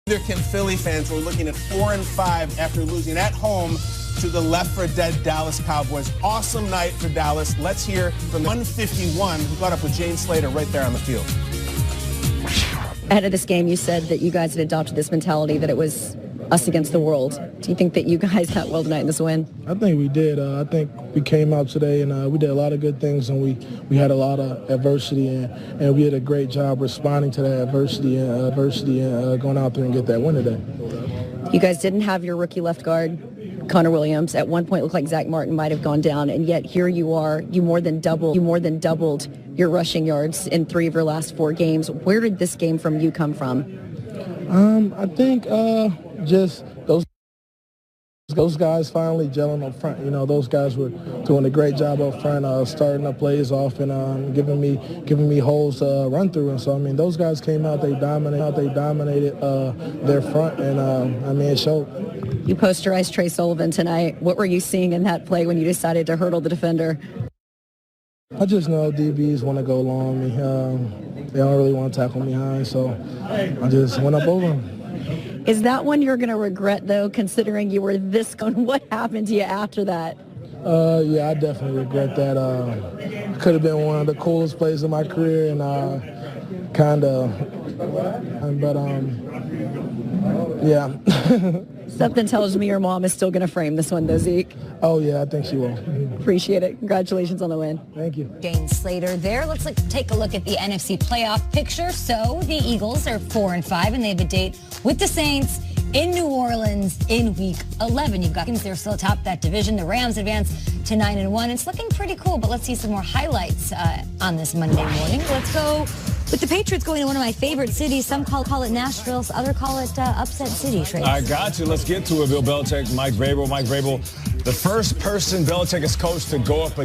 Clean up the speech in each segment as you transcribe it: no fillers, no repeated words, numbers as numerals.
Neither can Philly fans. We're looking at 4-5 after losing at home to the left-for-dead Dallas Cowboys. Awesome night for Dallas. Let's hear from 151 who got up with Jane Slater right there on the field. Ahead of this game, you said that you guys had adopted this mentality that it was us against the world. Do you think that you guys got well tonight in this win? I think we did. I think we came out today and we did a lot of good things, and we had a lot of adversity, and we did a great job responding to that adversity and going out there and get that win today. You guys didn't have your rookie left guard, Connor Williams. At one point, it looked like Zach Martin might have gone down, and yet here you are. You more than doubled your rushing yards in 3 of your last 4 games. Where did this game from you come from? I think just those guys finally gelling up front. You know, those guys were doing a great job up front, starting the plays off and giving me holes to run through. And so, I mean, those guys came out, they dominated their front, and I mean, it showed. You posterized Trey Sullivan tonight. What were you seeing in that play when you decided to hurdle the defender? I just know DBs want to go long me. They don't really want to tackle me high, so I just went up over them. Is that one you're going to regret, though, considering you were this good? What happened to you after that? Yeah, I definitely regret that. Could have been one of the coolest plays of my career, and yeah. Something tells me your mom is still going to frame this one, though, Zeke. Oh, yeah, I think she will. Appreciate it. Congratulations on the win. Thank you. Jane Slater there. Let's take a look at the NFC playoff picture. So the Eagles are 4-5, and they have a date with the Saints in New Orleans in Week 11. You've got they're still atop that division. The Rams advance to 9-1. It's looking pretty cool, but let's see some more highlights on this Monday morning. Let's go with the Patriots going to one of my favorite cities. Some call it Nashville, others call it Upset City. Trace. I got you. Let's get to it. Bill Belichick, Mike Vrabel, the first person Belichick has coached to go up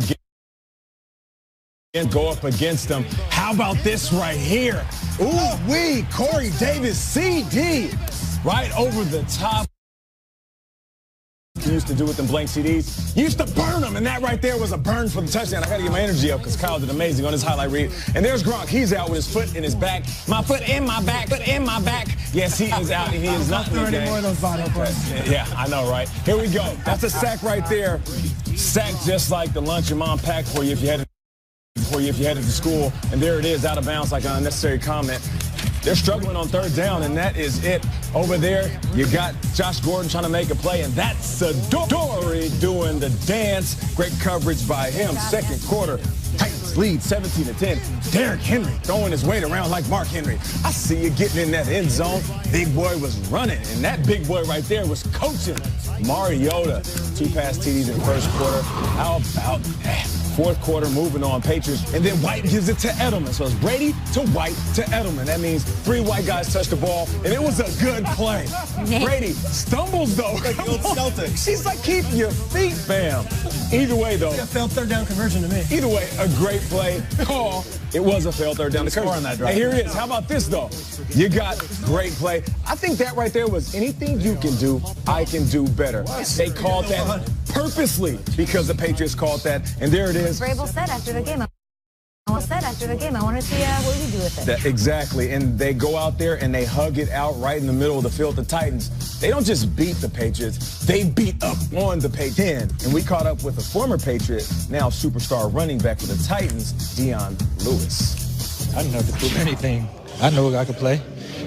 against them. How about this right here? Ooh-wee, Corey Davis, CD, right over the top. He used to do with them blank CDs. He used to burn them, and that right there was a burn for the touchdown. I got to get my energy up because Kyle did amazing on his highlight read. And there's Gronk. He's out with his foot in his back. My foot in my back, foot in my back. Yes, he is out. He is not doing any more of those body parts. Yeah, I know, right? Here we go. That's a sack right there. Sack just like the lunch your mom packed for you if you headed to school. And there it is, out of bounds like an unnecessary comment. They're struggling on third down, and that is it. Over there, you got Josh Gordon trying to make a play, and that's Adoree doing the dance. Great coverage by him. Second quarter, Titans lead 17-10. Derrick Henry throwing his weight around like Mark Henry. I see you getting in that end zone. Big boy was running, and that big boy right there was coaching. Mariota, 2 pass TDs in the first quarter. How about that? Fourth quarter, moving on, Patriots, and then White gives it to Edelman. So it's Brady to White to Edelman. That means 3 white guys touched the ball, and it was a good play. Brady stumbles, though. Like the old Celtics. She's like, keep your feet, fam. Either way, though. A failed third down conversion to me. Either way, a great play. Call. It was a failed third down conversion. On that drive. And here it is. How about this, though? You got great play. I think that right there was anything you can do, I can do better. They called that purposely because the Patriots called that, and there it is. Vrabel said after the game, I want to see what you do with it. Exactly, and they go out there and they hug it out right in the middle of the field. The Titans, they don't just beat the Patriots, they beat up on the Patriots. And we caught up with a former Patriot, now superstar running back for the Titans, Dion Lewis. I didn't have to prove anything. I know I could play.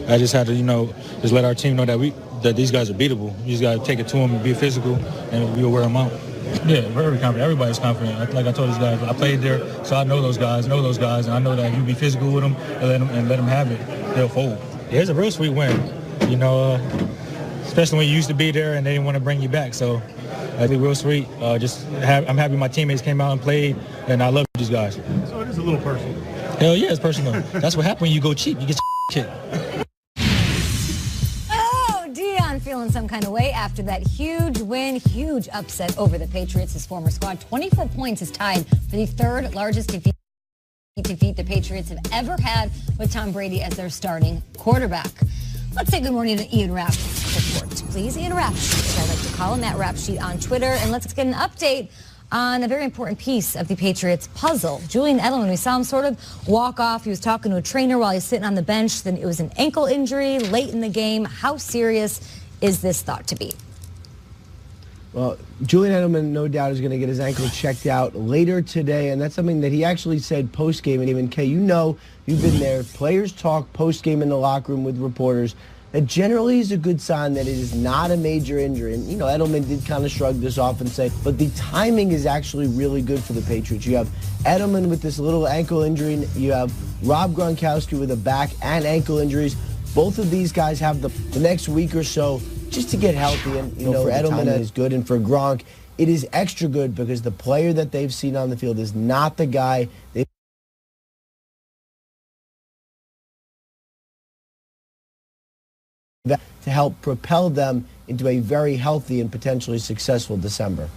I just had to, just let our team know that these guys are beatable. You just got to take it to them and be physical, and we'll wear them out. Yeah, very confident. Everybody's confident. Like I told these guys, I played there, so I know those guys, and I know that if you be physical with them and let them have it, they'll fold. Yeah, it's a real sweet win, especially when you used to be there and they didn't want to bring you back. So I think real sweet. I'm happy my teammates came out and played, and I love these guys. So it is a little personal. Hell yeah, it's personal. That's what happens when you go cheap. You get your kicked. Feeling some kind of way after that huge win, huge upset over the Patriots. His former squad, 24 points, is tied for the 3rd largest defeat the Patriots have ever had with Tom Brady as their starting quarterback. Let's say good morning to Ian Rapoport, please. Ian Rapoport, I like to call him, at Rap Sheet on Twitter. And let's get an update on a very important piece of the Patriots puzzle. Julian Edelman, we saw him sort of walk off. He was talking to a trainer while he was sitting on the bench. Then it was an ankle injury late in the game. How serious is this thought to be? Well, Julian Edelman, no doubt, is going to get his ankle checked out later today, and that's something that he actually said post-game. And even, Kay, you know, you've been there. Players talk post-game in the locker room with reporters. That generally is a good sign that it is not a major injury. And, you know, Edelman did kind of shrug this off and say, but the timing is actually really good for the Patriots. You have Edelman with this little ankle injury. You have Rob Gronkowski with a back and ankle injuries. Both of these guys have the next week or so just to get healthy. And, you know, for Edelman, it is good. And for Gronk, it is extra good because the player that they've seen on the field is not the guy they to help propel them into a very healthy and potentially successful December.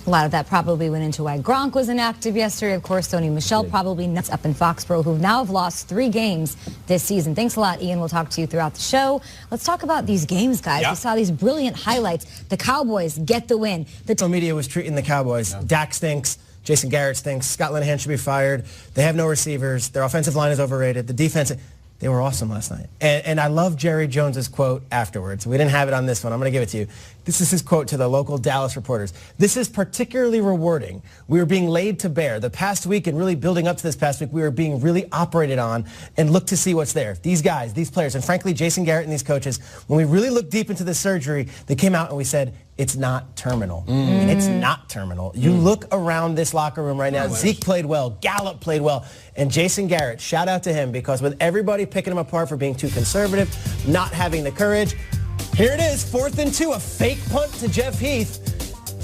A lot of that probably went into why Gronk was inactive yesterday. Of course, Sony Michel probably nuts up in Foxborough, who now have lost 3 games this season. Thanks a lot, Ian. We'll talk to you throughout the show. Let's talk about these games, guys. We saw these brilliant highlights. The Cowboys get the win. The media was treating the Cowboys. Dak stinks. Jason Garrett stinks. Scott Linehan should be fired. They have no receivers. Their offensive line is overrated. The defense... They were awesome last night. And I love Jerry Jones's quote afterwards. We didn't have it on this one. I'm going to give it to you. This is his quote to the local Dallas reporters. "This is particularly rewarding. We were being laid to bear. The past week and really building up to this past week, we were being really operated on and look to see what's there. These guys, these players, and frankly, Jason Garrett and these coaches, when we really looked deep into the surgery, they came out and we said, it's not terminal." And it's not terminal. You look around this locker room right now. Zeke played well. Gallup played well. And Jason Garrett, shout out to him, because with everybody picking him apart for being too conservative, not having the courage, here it is, 4th and 2, a fake punt to Jeff Heath,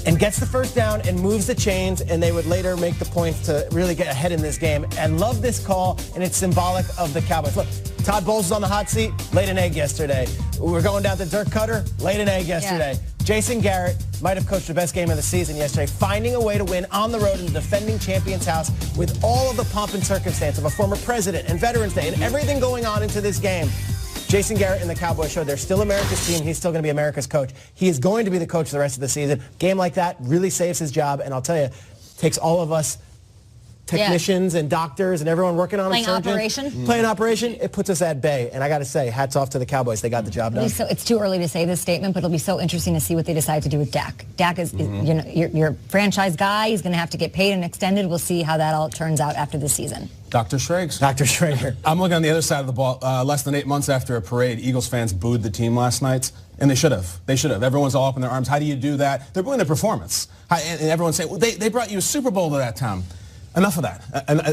and gets the first down and moves the chains, and they would later make the points to really get ahead in this game. I love this call, and it's symbolic of the Cowboys. Look, Todd Bowles is on the hot seat, laid an egg yesterday. We're going down to Dirk Cutter, laid an egg yesterday. Yeah. Jason Garrett might have coached the best game of the season yesterday, finding a way to win on the road in the defending champion's house with all of the pomp and circumstance of a former president and Veterans Day and everything going on into this game. Jason Garrett and the Cowboys showed they're still America's team. He's still going to be America's coach. He is going to be the coach the rest of the season. Game like that really saves his job, and I'll tell you, takes all of us technicians and doctors and everyone working on playing operation. Playing operation, it puts us at bay. And I got to say, hats off to the Cowboys. They got the job done. So it's too early to say this statement, but it'll be so interesting to see what they decide to do with Dak. Dak is, you know, your franchise guy. He's going to have to get paid and extended. We'll see how that all turns out after the season. Dr. Schrags. Dr. Schrager. I'm looking on the other side of the ball. Less than 8 months after a parade, Eagles fans booed the team last night. And they should have. They should have. Everyone's all up in their arms. How do you do that? They're booing the performance. And everyone's saying, well, they brought you a Super Bowl to that time. Enough of that.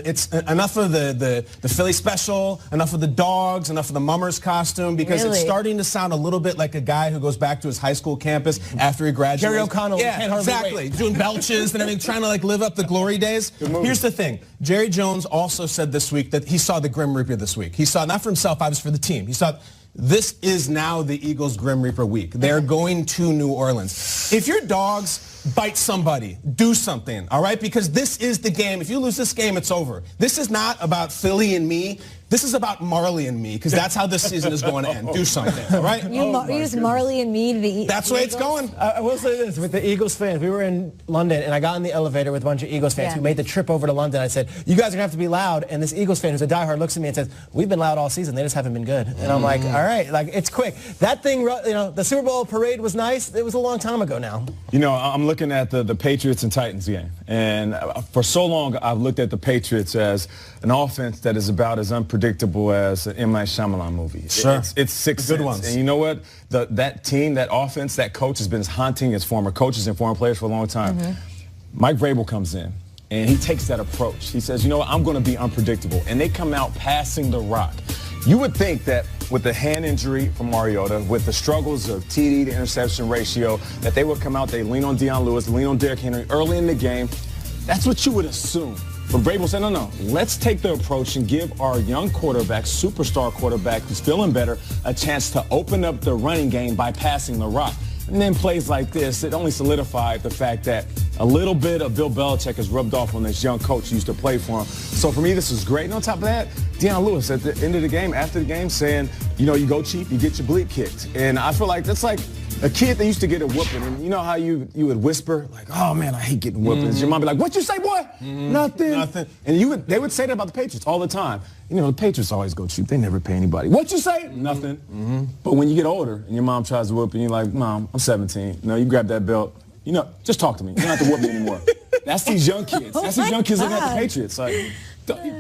It's enough of the Philly special, enough of the dogs, enough of the mummers costume, because it's starting to sound a little bit like a guy who goes back to his high school campus after he graduates. Jerry O'Connell. Yeah, exactly. Doing belches and everything, trying to like live up the glory days. Here's the thing. Jerry Jones also said this week that he saw the Grim Reaper this week. He saw, not for himself, obviously for the team. He saw, this is now the Eagles' Grim Reaper week. They're going to New Orleans. If your dogs bite somebody, do something, all right? Because this is the game. If you lose this game, it's over. This is not about Philly and me. This is about Marley and me, because that's how this season is going to end. Do something, all right? You use Marley and me to the That's the way it's going. I will say this, with the Eagles fans, we were in London, and I got in the elevator with a bunch of Eagles fans who made the trip over to London. I said, you guys are going to have to be loud. And this Eagles fan who's a diehard looks at me and says, we've been loud all season. They just haven't been good. And I'm like, all right, like, it's quick. That thing, you know, the Super Bowl parade was nice. It was a long time ago now. You know, I'm looking at the Patriots and Titans game. And for so long, I've looked at the Patriots as an offense that is about as unpredictable as an M. Night Shyamalan movie. Sure. It's six good cents. ones. And you know what? That team, that offense, that coach has been haunting his former coaches and former players for a long time. Mike Vrabel comes in, and he takes that approach. He says, you know what? I'm going to be unpredictable. And they come out passing the rock. You would think that with the hand injury from Mariota, with the struggles of TD to interception ratio, that they would come out, they lean on Deion Lewis, lean on Derrick Henry early in the game. That's what you would assume. But Vrabel said, no, let's take the approach and give our young quarterback, superstar quarterback who's feeling better, a chance to open up the running game by passing the rock. And then plays like this, it only solidified the fact that a little bit of Bill Belichick has rubbed off on this young coach who used to play for him. So for me, this is great. And on top of that, Deion Lewis at the end of the game, after the game, saying, you know, you go cheap, you get your bleep kicked. And I feel like that's like a kid that used to get a whooping. And you know how you would whisper, like, oh, man, I hate getting whoopings. Your mom would be like, what you say, boy? Nothing. And they would say that about the Patriots all the time. You know, the Patriots always go cheap. They never pay anybody. What you say? Nothing. But when you get older and your mom tries to whoop and you're like, Mom, I'm 17. You know, you grab that belt. You know, just talk to me. You don't have to whoop me anymore. That's these young kids. That's these young kids looking at the Patriots. Like,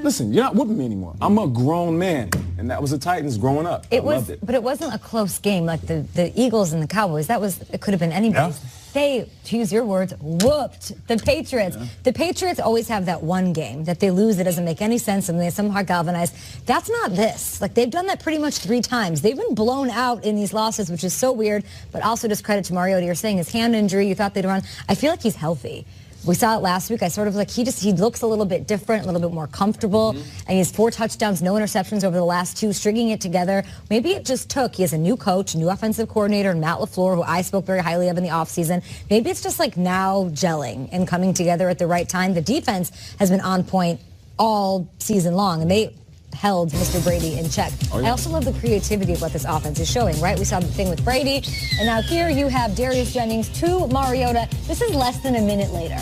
listen, you're not whooping me anymore. I'm a grown man. And that was the Titans growing up. I loved it. But it wasn't a close game like the Eagles and the Cowboys. It could have been anybody. Yeah. They, to use your words, whooped the Patriots. Yeah. The Patriots always have that one game that they lose that doesn't make any sense and they somehow galvanize. That's not this. Like, they've done that pretty much 3 times. They've been blown out in these losses, which is so weird, but also just credit to Mariota. You're saying his hand injury, you thought they'd run. I feel like he's healthy. We saw it last week. I sort of like he looks a little bit different, a little bit more comfortable. And he has 4 touchdowns, no interceptions over the last 2, stringing it together. Maybe it just took. He has a new coach, new offensive coordinator, and Matt LaFleur, who I spoke very highly of in the offseason. Maybe it's just like now gelling and coming together at the right time. The defense has been on point all season long, and they held Mr. Brady in check. Oh, yeah. I also love the creativity of what this offense is showing, right? We saw the thing with Brady, and now here you have Darius Jennings to Mariota. This is less than a minute later.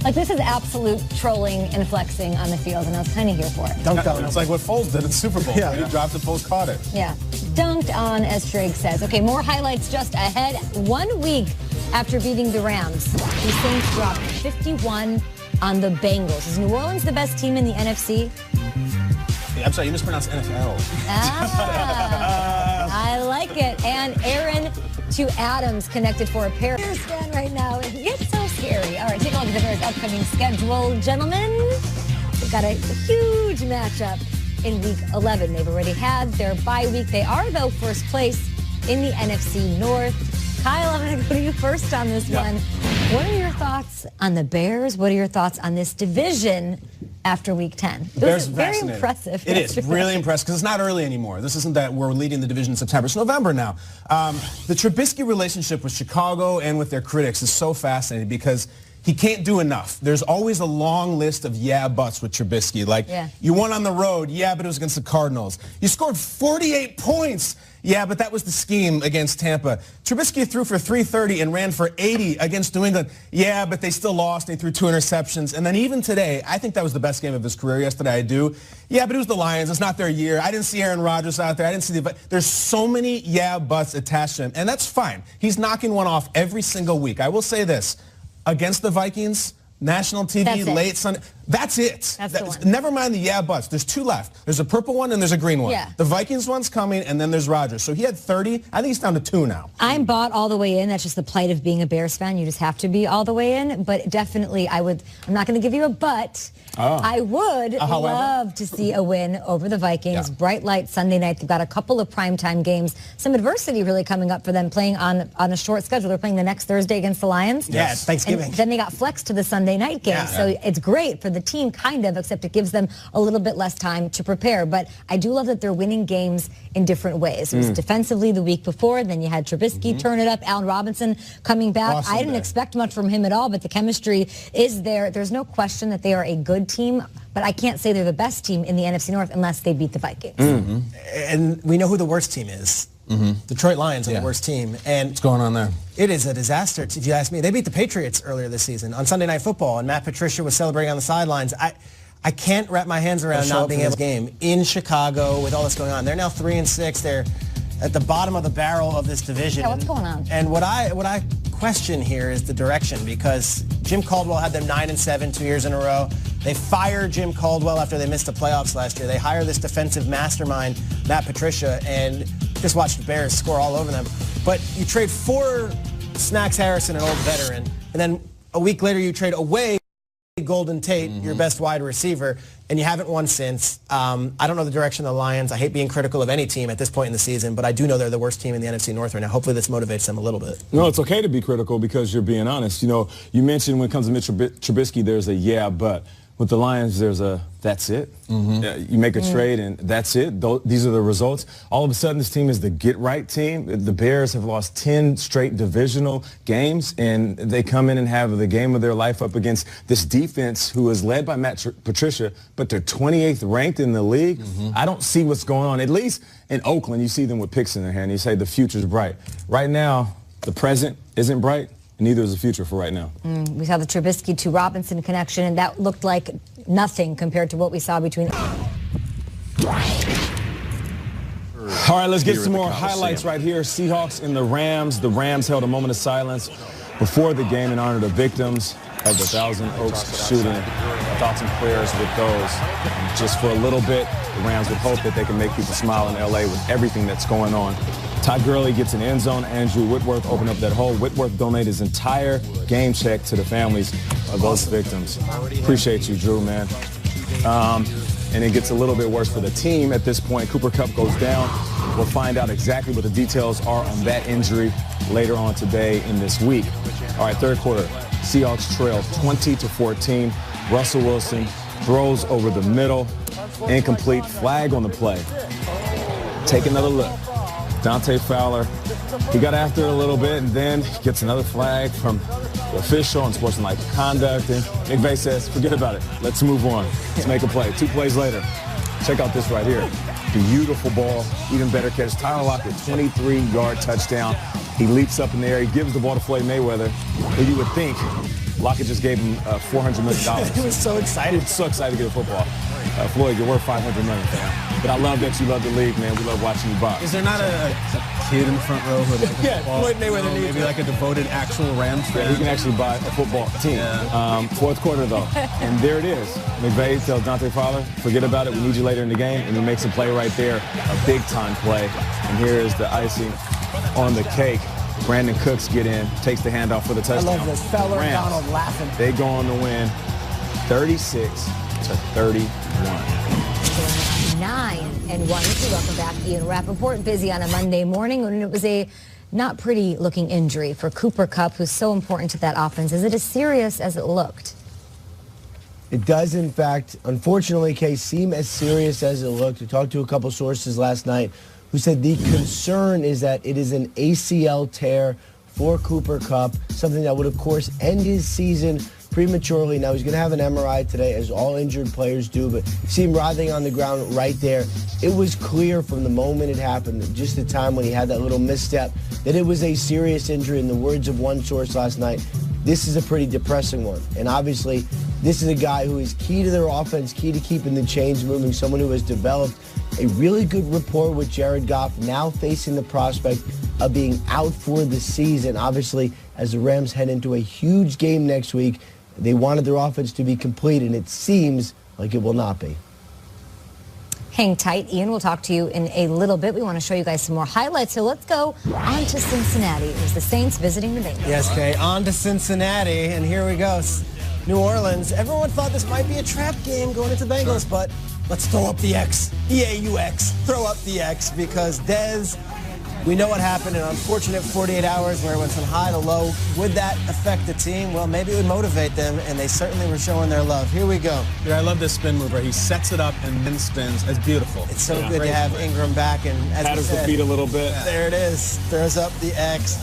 Like, this is absolute trolling and flexing on the field, and I was kind of here for it. Dunked on. It's like what Foles did in the Super Bowl. Yeah. He dropped it, Foles caught it. Yeah. Dunked on, as Drake says. Okay, more highlights just ahead. 1 week after beating the Rams, the Saints dropped 51 on the Bengals. Is New Orleans the best team in the NFC? I'm sorry, you mispronounced NFL. I like it. And Aaron to Adams connected for a pair. Bears fan right now. It's so scary. All right, take a look at the Bears' upcoming schedule, gentlemen. They've got a huge matchup in Week 11. They've already had their bye week. They are, though, first place in the NFC North. Kyle, I'm going to go to you first on this one. What are your thoughts on the Bears? What are your thoughts on this division after Week 10? Bears very impressive. It is really impressive because it's not early anymore. This isn't that we're leading the division in September. It's November now. The Trubisky relationship with Chicago and with their critics is so fascinating because he can't do enough. There's always a long list of buts with Trubisky. Like, you won on the road, but it was against the Cardinals. You scored 48 points. But that was the scheme against Tampa. Trubisky threw for 330 and ran for 80 against New England. But they still lost. They threw 2 interceptions. And then even today, I think that was the best game of his career yesterday. I do. But it was the Lions. It's not their year. I didn't see Aaron Rodgers out there. I didn't see there's so many buts attached to him. And that's fine. He's knocking one off every single week. I will say this. Against the Vikings, national TV, late Sunday. That's it. That's the one. Never mind the buts. There's 2 left. There's a purple one and there's a green one. Yeah. The Vikings one's coming, and then there's Rodgers. So he had 30. I think he's down to 2 now. I'm bought all the way in. That's just the plight of being a Bears fan. You just have to be all the way in. But definitely, I'm not going to give you a but. I would love to see a win over the Vikings. Bright light Sunday night. They've got a couple of primetime games. Some adversity really coming up for them playing on a short schedule. They're playing the next Thursday against the Lions. Yeah, it's Thanksgiving. And then they got flexed to the Sunday night game. So it's great for the team, kind of, except it gives them a little bit less time to prepare. But I do love that they're winning games in different ways. It was defensively the week before. Then you had Trubisky turn it up. Allen Robinson coming back. Awesome I didn't expect much from him at all, but the chemistry is there. There's no question that they are a good team, but I can't say they're the best team in the NFC North unless they beat the Vikings. And we know who the worst team is. Detroit Lions are the worst team. And what's going on there? It is a disaster, if you ask me. They beat the Patriots earlier this season on Sunday Night Football, and Matt Patricia was celebrating on the sidelines. I can't wrap my hands around not being able to game in Chicago with all this going on. They're now 3-6. They're at the bottom of the barrel of this division. Yeah, what's going on? And what I question here is the direction, because Jim Caldwell had them 9-7 2 years in a row. They fired Jim Caldwell after they missed the playoffs last year. They hire this defensive mastermind, Matt Patricia, and just watch the Bears score all over them. But you trade for Snacks Harrison, an old veteran, and then a week later you trade away Golden Tate, your best wide receiver, and you haven't won since. I don't know the direction of the Lions. I hate being critical of any team at this point in the season, but I do know they're the worst team in the NFC North right now. Hopefully this motivates them a little bit. No, it's okay to be critical because you're being honest. You know, you mentioned when it comes to Mitch Trubisky, there's a but. With the Lions, there's a that's it. You make a trade and that's it. These are the results. All of a sudden, this team is the get-right team. The Bears have lost 10 straight divisional games, and they come in and have the game of their life up against this defense who is led by Matt Patricia, but they're 28th ranked in the league. I don't see what's going on. At least in Oakland, you see them with picks in their hand. You say the future's bright. Right now, the present isn't bright. Neither is the future for right now. We saw the Trubisky to Robinson connection, and that looked like nothing compared to what we saw between. All right, let's get some more highlights right here. Seahawks and the Rams. The Rams held a moment of silence before the game in honor of the victims of the Thousand Oaks shooting. Thoughts and prayers with those. Just for a little bit, the Rams would hope that they can make people smile in L.A. with everything that's going on. Todd Gurley gets an end zone. Andrew Whitworth opened up that hole. Whitworth donated his entire game check to the families of those victims. Appreciate you, Drew, man. And it gets a little bit worse for the team at this point. Cooper Kupp goes down. We'll find out exactly what the details are on that injury later on today in this week. All right, third quarter. Seahawks trail 20-14. Russell Wilson throws over the middle. Incomplete. Flag on the play. Take another look. Dante Fowler, he got after it a little bit and then gets another flag from the official on sportsmanlike conduct. And McVay says, forget about it. Let's move on. Let's make a play. 2 plays later. Check out this right here. Beautiful ball. Even better catch. Tyler Lockett, 23-yard touchdown. He leaps up in the air. He gives the ball to Floyd Mayweather. And you would think Lockett just gave him $400 million. He was so excited. He was so excited to get a football. Floyd, you're worth $500 million, fam. But I love that you love the league, man. We love watching you box. Is there not a kid in the front row who like yeah, Floyd Mayweather needs maybe like a devoted actual Rams fan? Yeah, he can actually buy a football team. Yeah. Fourth quarter, though. And there it is. McVay tells Dante Fowler, forget about it. We need you later in the game. And he makes a play right there, a big-time play. And here is the icing on the cake. Brandon Cooks get in, takes the handoff for the touchdown. I love this. Fowler and Donald laughing. They go on to win 36-31. 9-1. Welcome back, Ian Rappaport. Busy on a Monday morning, and it was a not pretty looking injury for Cooper Kupp, who's so important to that offense. Is it as serious as it looked? It does, in fact, unfortunately, Kay, seem as serious as it looked. We talked to a couple sources last night who said the concern is that it is an ACL tear for Cooper Kupp, something that would, of course, end his season prematurely. Now, he's going to have an MRI today, as all injured players do, but you see him writhing on the ground right there. It was clear from the moment it happened, just the time when he had that little misstep, that it was a serious injury. In the words of one source last night, this is a pretty depressing one. And obviously, this is a guy who is key to their offense, key to keeping the chains moving, someone who has developed a really good rapport with Jared Goff, now facing the prospect of being out for the season. Obviously, as the Rams head into a huge game next week, they wanted their offense to be complete, and it seems like it will not be. Hang tight, Ian. We'll talk to you in a little bit. We want to show you guys some more highlights, so let's go on to Cincinnati. It was the Saints visiting the Bengals. Yes, Kay, on to Cincinnati, and here we go. New Orleans. Everyone thought this might be a trap game going into Bengals, but let's throw up the X. E-A-U-X. Throw up the X, because Dez, we know what happened in an unfortunate 48 hours where it went from high to low. Would that affect the team? Well, maybe it would motivate them, and they certainly were showing their love. Here we go. Yeah, I love this spin move where he sets it up and then spins. It's beautiful. It's so good to have Ingram back, and as Paddles the feet a little bit. There it is. Throws up the X.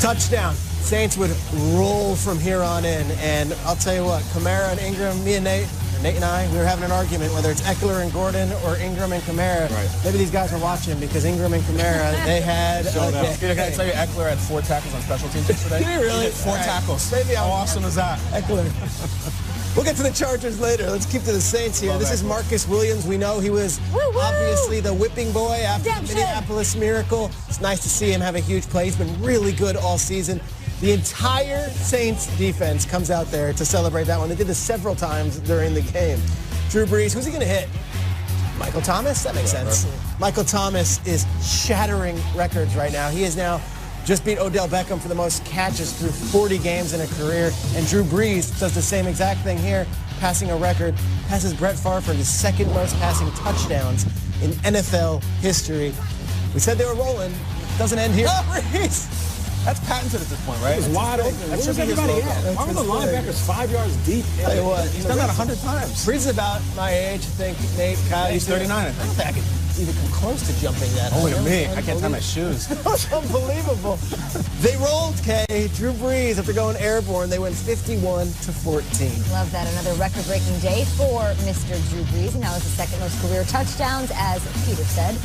Touchdown. Saints would roll from here on in, and I'll tell you what, Kamara and Ingram, me and Nate and I, we were having an argument whether it's Eckler and Gordon or Ingram and Kamara. Right. Maybe these guys were watching, because Ingram and Kamara, they had a day. Can I tell you, Eckler had 4 tackles on special teams yesterday? Did he really? He did 4 tackles. Maybe How awesome is that? Eckler. We'll get to the Chargers later. Let's keep to the Saints here. This is Marcus Williams. We know he was obviously the whipping boy after the Minneapolis Miracle. It's nice to see him have a huge play. He's been really good all season. The entire Saints defense comes out there to celebrate that one. They did this several times during the game. Drew Brees, who's he going to hit? Michael Thomas? That makes sense. Michael Thomas is shattering records right now. He has now just beat Odell Beckham for the most catches through 40 games in a career. And Drew Brees does the same exact thing here, passing a record, passes Brett Favre for his second most passing touchdowns in NFL history. We said they were rolling. Doesn't end here. Oh, Brees! That's patented at this point, right? It's wide open. That Where should was be his everybody logo. at? Why were the linebackers 5 yards deep? Tell you what, He's done that 100 times. Brees is about my age, I think. Nate, Kyle. He's 39, I I don't think. think I could even come close to jumping that. Only high. me. I can't tie my shoes. That's unbelievable. They rolled, Kay. Drew Brees, after going airborne, they went 51-14. Love that. Another record-breaking day for Mr. Drew Brees. And now is the second most career touchdowns, as Peter said,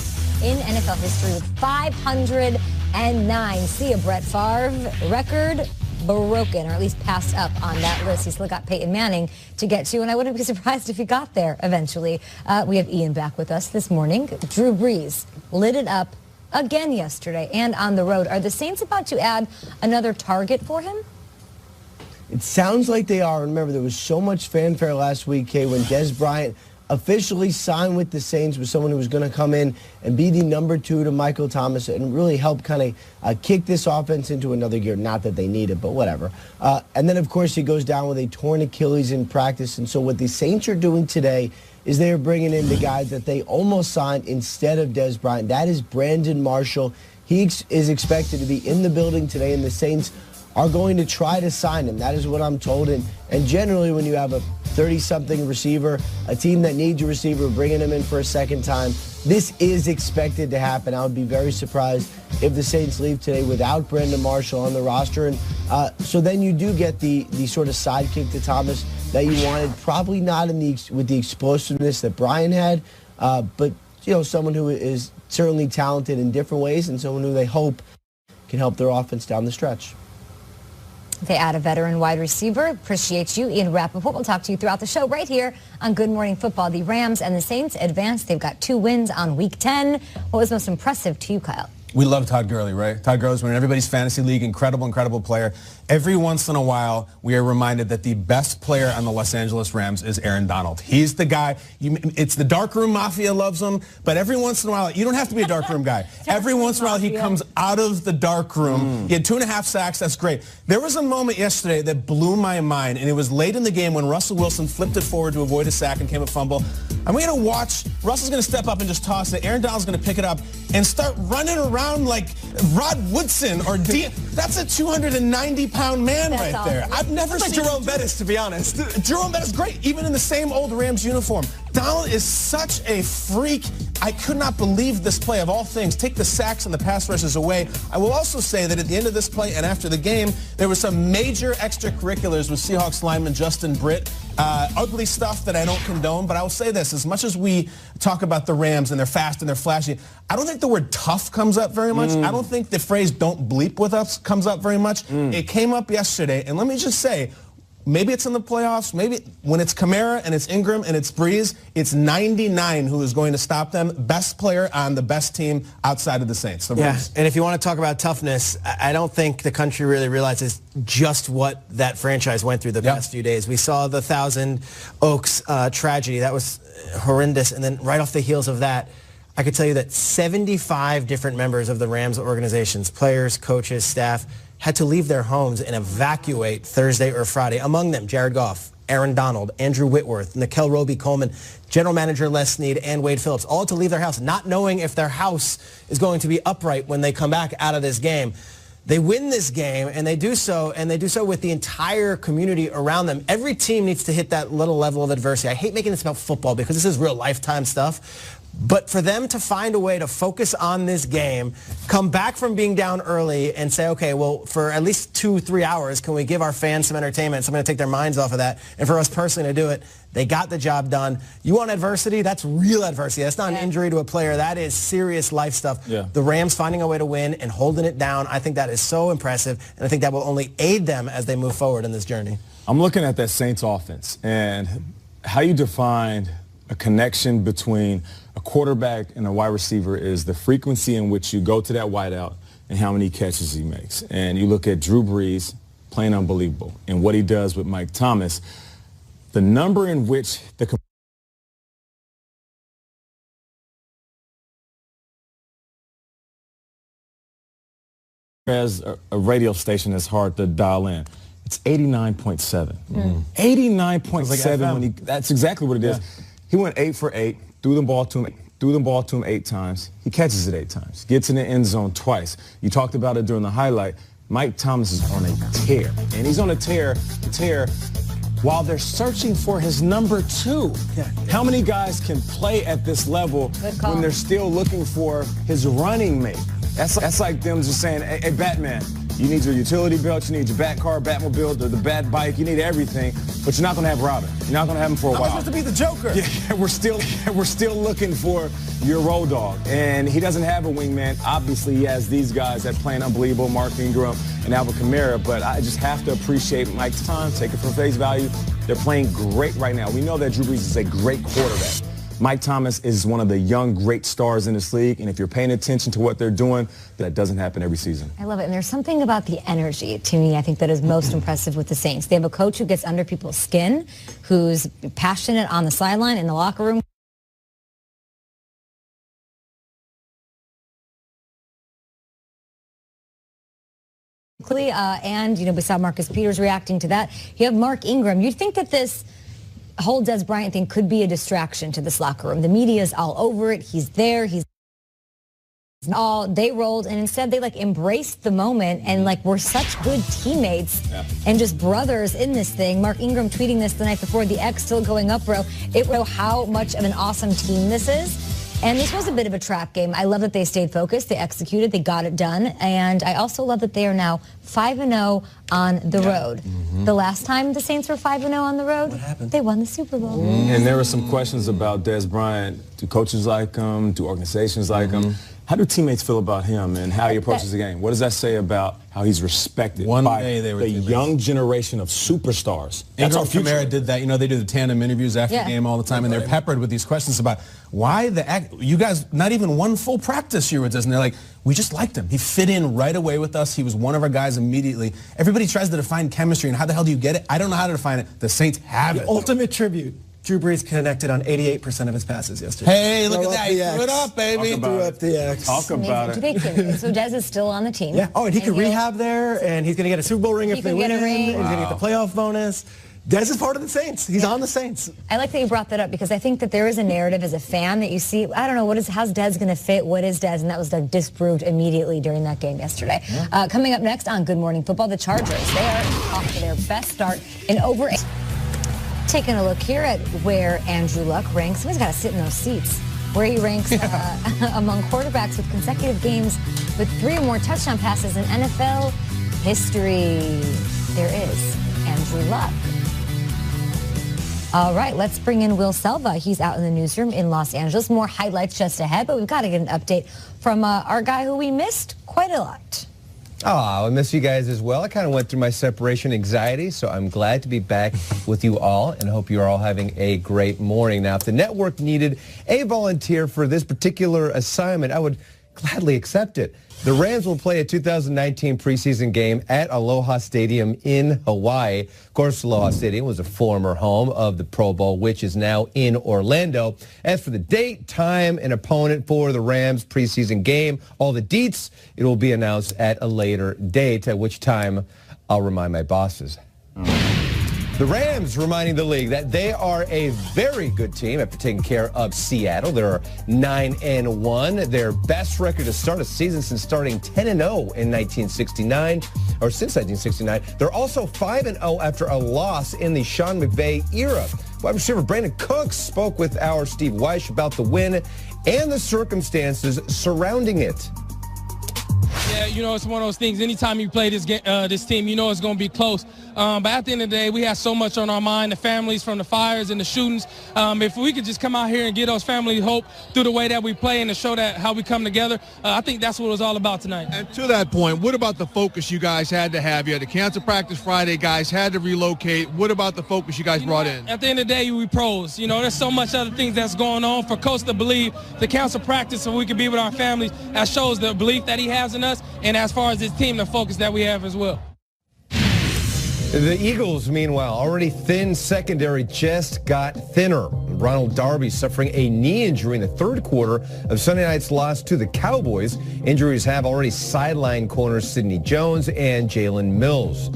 in NFL history with 509. See a Brett Favre record broken, or at least passed up on that list. He's still got Peyton Manning to get to, and I wouldn't be surprised if he got there eventually. We have Ian back with us this morning. Drew Brees lit it up again yesterday and on the road. Are the Saints about to add another target for him? It sounds like they are. Remember, there was so much fanfare last week, Kay, when Des Bryant officially signed with the Saints, with someone who was going to come in and be the number 2 to Michael Thomas and really help kind of kick this offense into another gear. Not that they need it, but whatever. And then, of course, he goes down with a torn Achilles in practice. And so what the Saints are doing today is they are bringing in the guy that they almost signed instead of Des Bryant. That is Brandon Marshall. He is expected to be in the building today, and the Saints are going to try to sign him. That is what I'm told. And generally, when you have a 30-something receiver, a team that needs a receiver, bringing him in for a second time, this is expected to happen. I would be very surprised if the Saints leave today without Brandon Marshall on the roster. And so then you do get the sort of sidekick to Thomas that you wanted. Probably not with the explosiveness that Brian had, but someone who is certainly talented in different ways and someone who they hope can help their offense down the stretch. They add a veteran wide receiver. Appreciate you, Ian Rappaport. We'll talk to you throughout the show right here on Good Morning Football. The Rams and the Saints advanced. They've got 2 wins on Week 10. What was most impressive to you, Kyle? We love Todd Gurley, right? Todd Gurley's winning everybody's fantasy league. Incredible player. Every once in a while, we are reminded that the best player on the Los Angeles Rams is Aaron Donald. He's the guy. It's the darkroom mafia loves him, but every once in a while, you don't have to be a darkroom guy. Every once in a while, he comes out of the darkroom. He had 2.5 sacks. That's great. There was a moment yesterday that blew my mind, and it was late in the game when Russell Wilson flipped it forward to avoid a sack and came a fumble. I'm going to watch. Russell's going to step up and just toss it. Aaron Donald's going to pick it up and start running around like Rod Woodson or That's a 290-pound man right there. I've never seen Jerome Bettis, to be honest. Jerome Bettis, great, even in the same old Rams uniform. Donald is such a freak. I could not believe this play of all things. Take the sacks and the pass rushes away. I will also say that at the end of this play and after the game, there were some major extracurriculars with Seahawks lineman Justin Britt. Ugly stuff that I don't condone, but I will say this. As much as we talk about the Rams and they're fast and they're flashy, I don't think the word tough comes up very much. I don't think the phrase don't bleep with us comes up very much. It came up yesterday, and let me just say, maybe it's in the playoffs. Maybe when it's Kamara and it's Ingram and it's Breeze, it's 99 who is going to stop them. Best player on the best team outside of the Saints. Yeah, and if you want to talk about toughness, I don't think the country really realizes just what that franchise went through the past few days. We saw the Thousand Oaks tragedy. That was horrendous. And then right off the heels of that, I could tell you that 75 different members of the Rams organizations, players, coaches, staff, had to leave their homes and evacuate Thursday or Friday. Among them, Jared Goff, Aaron Donald, Andrew Whitworth, Nickel Roby-Coleman, General Manager Les Snead, and Wade Phillips, all to leave their house, not knowing if their house is going to be upright when they come back out of this game. They win this game, and they do so with the entire community around them. Every team needs to hit that little level of adversity. I hate making this about football because this is real lifetime stuff. But for them to find a way to focus on this game, come back from being down early and say, okay, well, for at least 2-3 hours, can we give our fans some entertainment? So I'm going to take their minds off of that. And for us personally to do it, they got the job done. You want adversity? That's real adversity. That's not an injury to a player. That is serious life stuff. Yeah. The Rams finding a way to win and holding it down, I think that is so impressive. And I think that will only aid them as they move forward in this journey. I'm looking at that Saints offense and how you define a connection between a quarterback and a wide receiver is the frequency in which you go to that wideout and how many catches he makes. And you look at Drew Brees playing unbelievable and what he does with Mike Thomas, the number in which the as a radio station that's hard to dial in. It's 89.7. 89.7 when that's exactly what it is. He went 8 for 8, threw the ball to him 8 times. He catches it 8 times. Gets in the end zone twice. You talked about it during the highlight. Mike Thomas is on a tear. And he's on a tear while they're searching for his number 2. Yeah. How many guys can play at this level when they're still looking for his running mate? That's like them just saying, hey, Batman, you need your utility belt, you need your bat car, Batmobile, the bat bike, you need everything, but you're not going to have Robin. You're not going to have him for a while. I'm supposed to be the Joker. Yeah, we're still looking for your road dog, and he doesn't have a wingman. Obviously, he has these guys that playing unbelievable, Mark Ingram and Alvin Kamara, but I just have to appreciate Mike Thomas, take it for face value. They're playing great right now. We know that Drew Brees is a great quarterback. Mike Thomas is one of the young, great stars in this league, and if you're paying attention to what they're doing, that doesn't happen every season. I love it, and there's something about the energy, to me, I think that is most impressive with the Saints. They have a coach who gets under people's skin, who's passionate on the sideline, in the locker room. And, we saw Marcus Peters reacting to that. You have Mark Ingram. You'd think that this whole Des Bryant thing could be a distraction to this locker room. The media's all over it. He's there. They rolled, and instead they embraced the moment and we're such good teammates and just brothers in this thing. Mark Ingram tweeting this the night before, the X still going up, bro. It will how much of an awesome team this is. And this was a bit of a trap game. I love that they stayed focused, they executed, they got it done. And I also love that they are now 5-0 on the road. The last time the Saints were 5-0 on the road, what happened? They won the Super Bowl. And there were some questions about Des Bryant. Do coaches like him? Do organizations like him? How do teammates feel about him and how he approaches the game? What does that say about how he's respected by the young generation of superstars? Ingram and Kamara did that. They do the tandem interviews after the game all the time, and they're peppered with these questions about why you guys, not even one full practice here with us. And they're like, we just liked him. He fit in right away with us. He was one of our guys immediately. Everybody tries to define chemistry, and how the hell do you get it? I don't know how to define it. The Saints have it. Ultimate tribute. Drew Brees connected on 88% of his passes yesterday. Hey, look at that. He threw it up, baby. Threw up the X. Talk about it. So Des is still on the team. Yeah. Oh, and he could rehab there, and he's going to get a Super Bowl ring if they win. He's going to get the playoff bonus. Des is part of the Saints. He's on the Saints. I like that you brought that up because I think that there is a narrative as a fan that you see, I don't know, how's Des going to fit? What is Des? And that was disproved immediately during that game yesterday. Coming up next on Good Morning Football, the Chargers. They are off to their best start in over 8. Taking a look here at where Andrew Luck ranks. Somebody's got to sit in those seats. Where he ranks among quarterbacks with consecutive games with 3 or more touchdown passes in NFL history. There is Andrew Luck. All right, let's bring in Will Selva. He's out in the newsroom in Los Angeles. More highlights just ahead, but we've got to get an update from our guy who we missed quite a lot. Oh, I miss you guys as well. I kind of went through my separation anxiety, so I'm glad to be back with you all and hope you're all having a great morning. Now, if the network needed a volunteer for this particular assignment, I would gladly accept it. The Rams will play a 2019 preseason game at Aloha Stadium in Hawaii. Of course, Aloha Stadium was a former home of the Pro Bowl, which is now in Orlando. As for the date, time, and opponent for the Rams preseason game, all the deets, it will be announced at a later date, at which time I'll remind my bosses. The Rams reminding the league that they are a very good team after taking care of Seattle. They're 9-1, their best record to start a season since starting 10-0 in 1969, or since 1969. They're also 5-0 after a loss in the Sean McVay era. Wide receiver Brandon Cooks spoke with our Steve Weish about the win and the circumstances surrounding it. Yeah, it's one of those things. Anytime you play this team, it's going to be close. But at the end of the day, we have so much on our mind, the families from the fires and the shootings. If we could just come out here and give those families hope through the way that we play and to show that how we come together, I think that's what it was all about tonight. And to that point, what about the focus you guys had to have? You had to cancel practice Friday. Guys had to relocate. What about the focus you guys brought in? At the end of the day, we pros. There's so much other things that's going on. For Coach to believe to cancel practice so we can be with our families, that shows the belief that he has in us. And as far as his team, the focus that we have as well. The Eagles, meanwhile, already thin secondary just got thinner. Ronald Darby suffering a knee injury in the third quarter of Sunday night's loss to the Cowboys. Injuries have already sidelined corners Sidney Jones and Jalen Mills.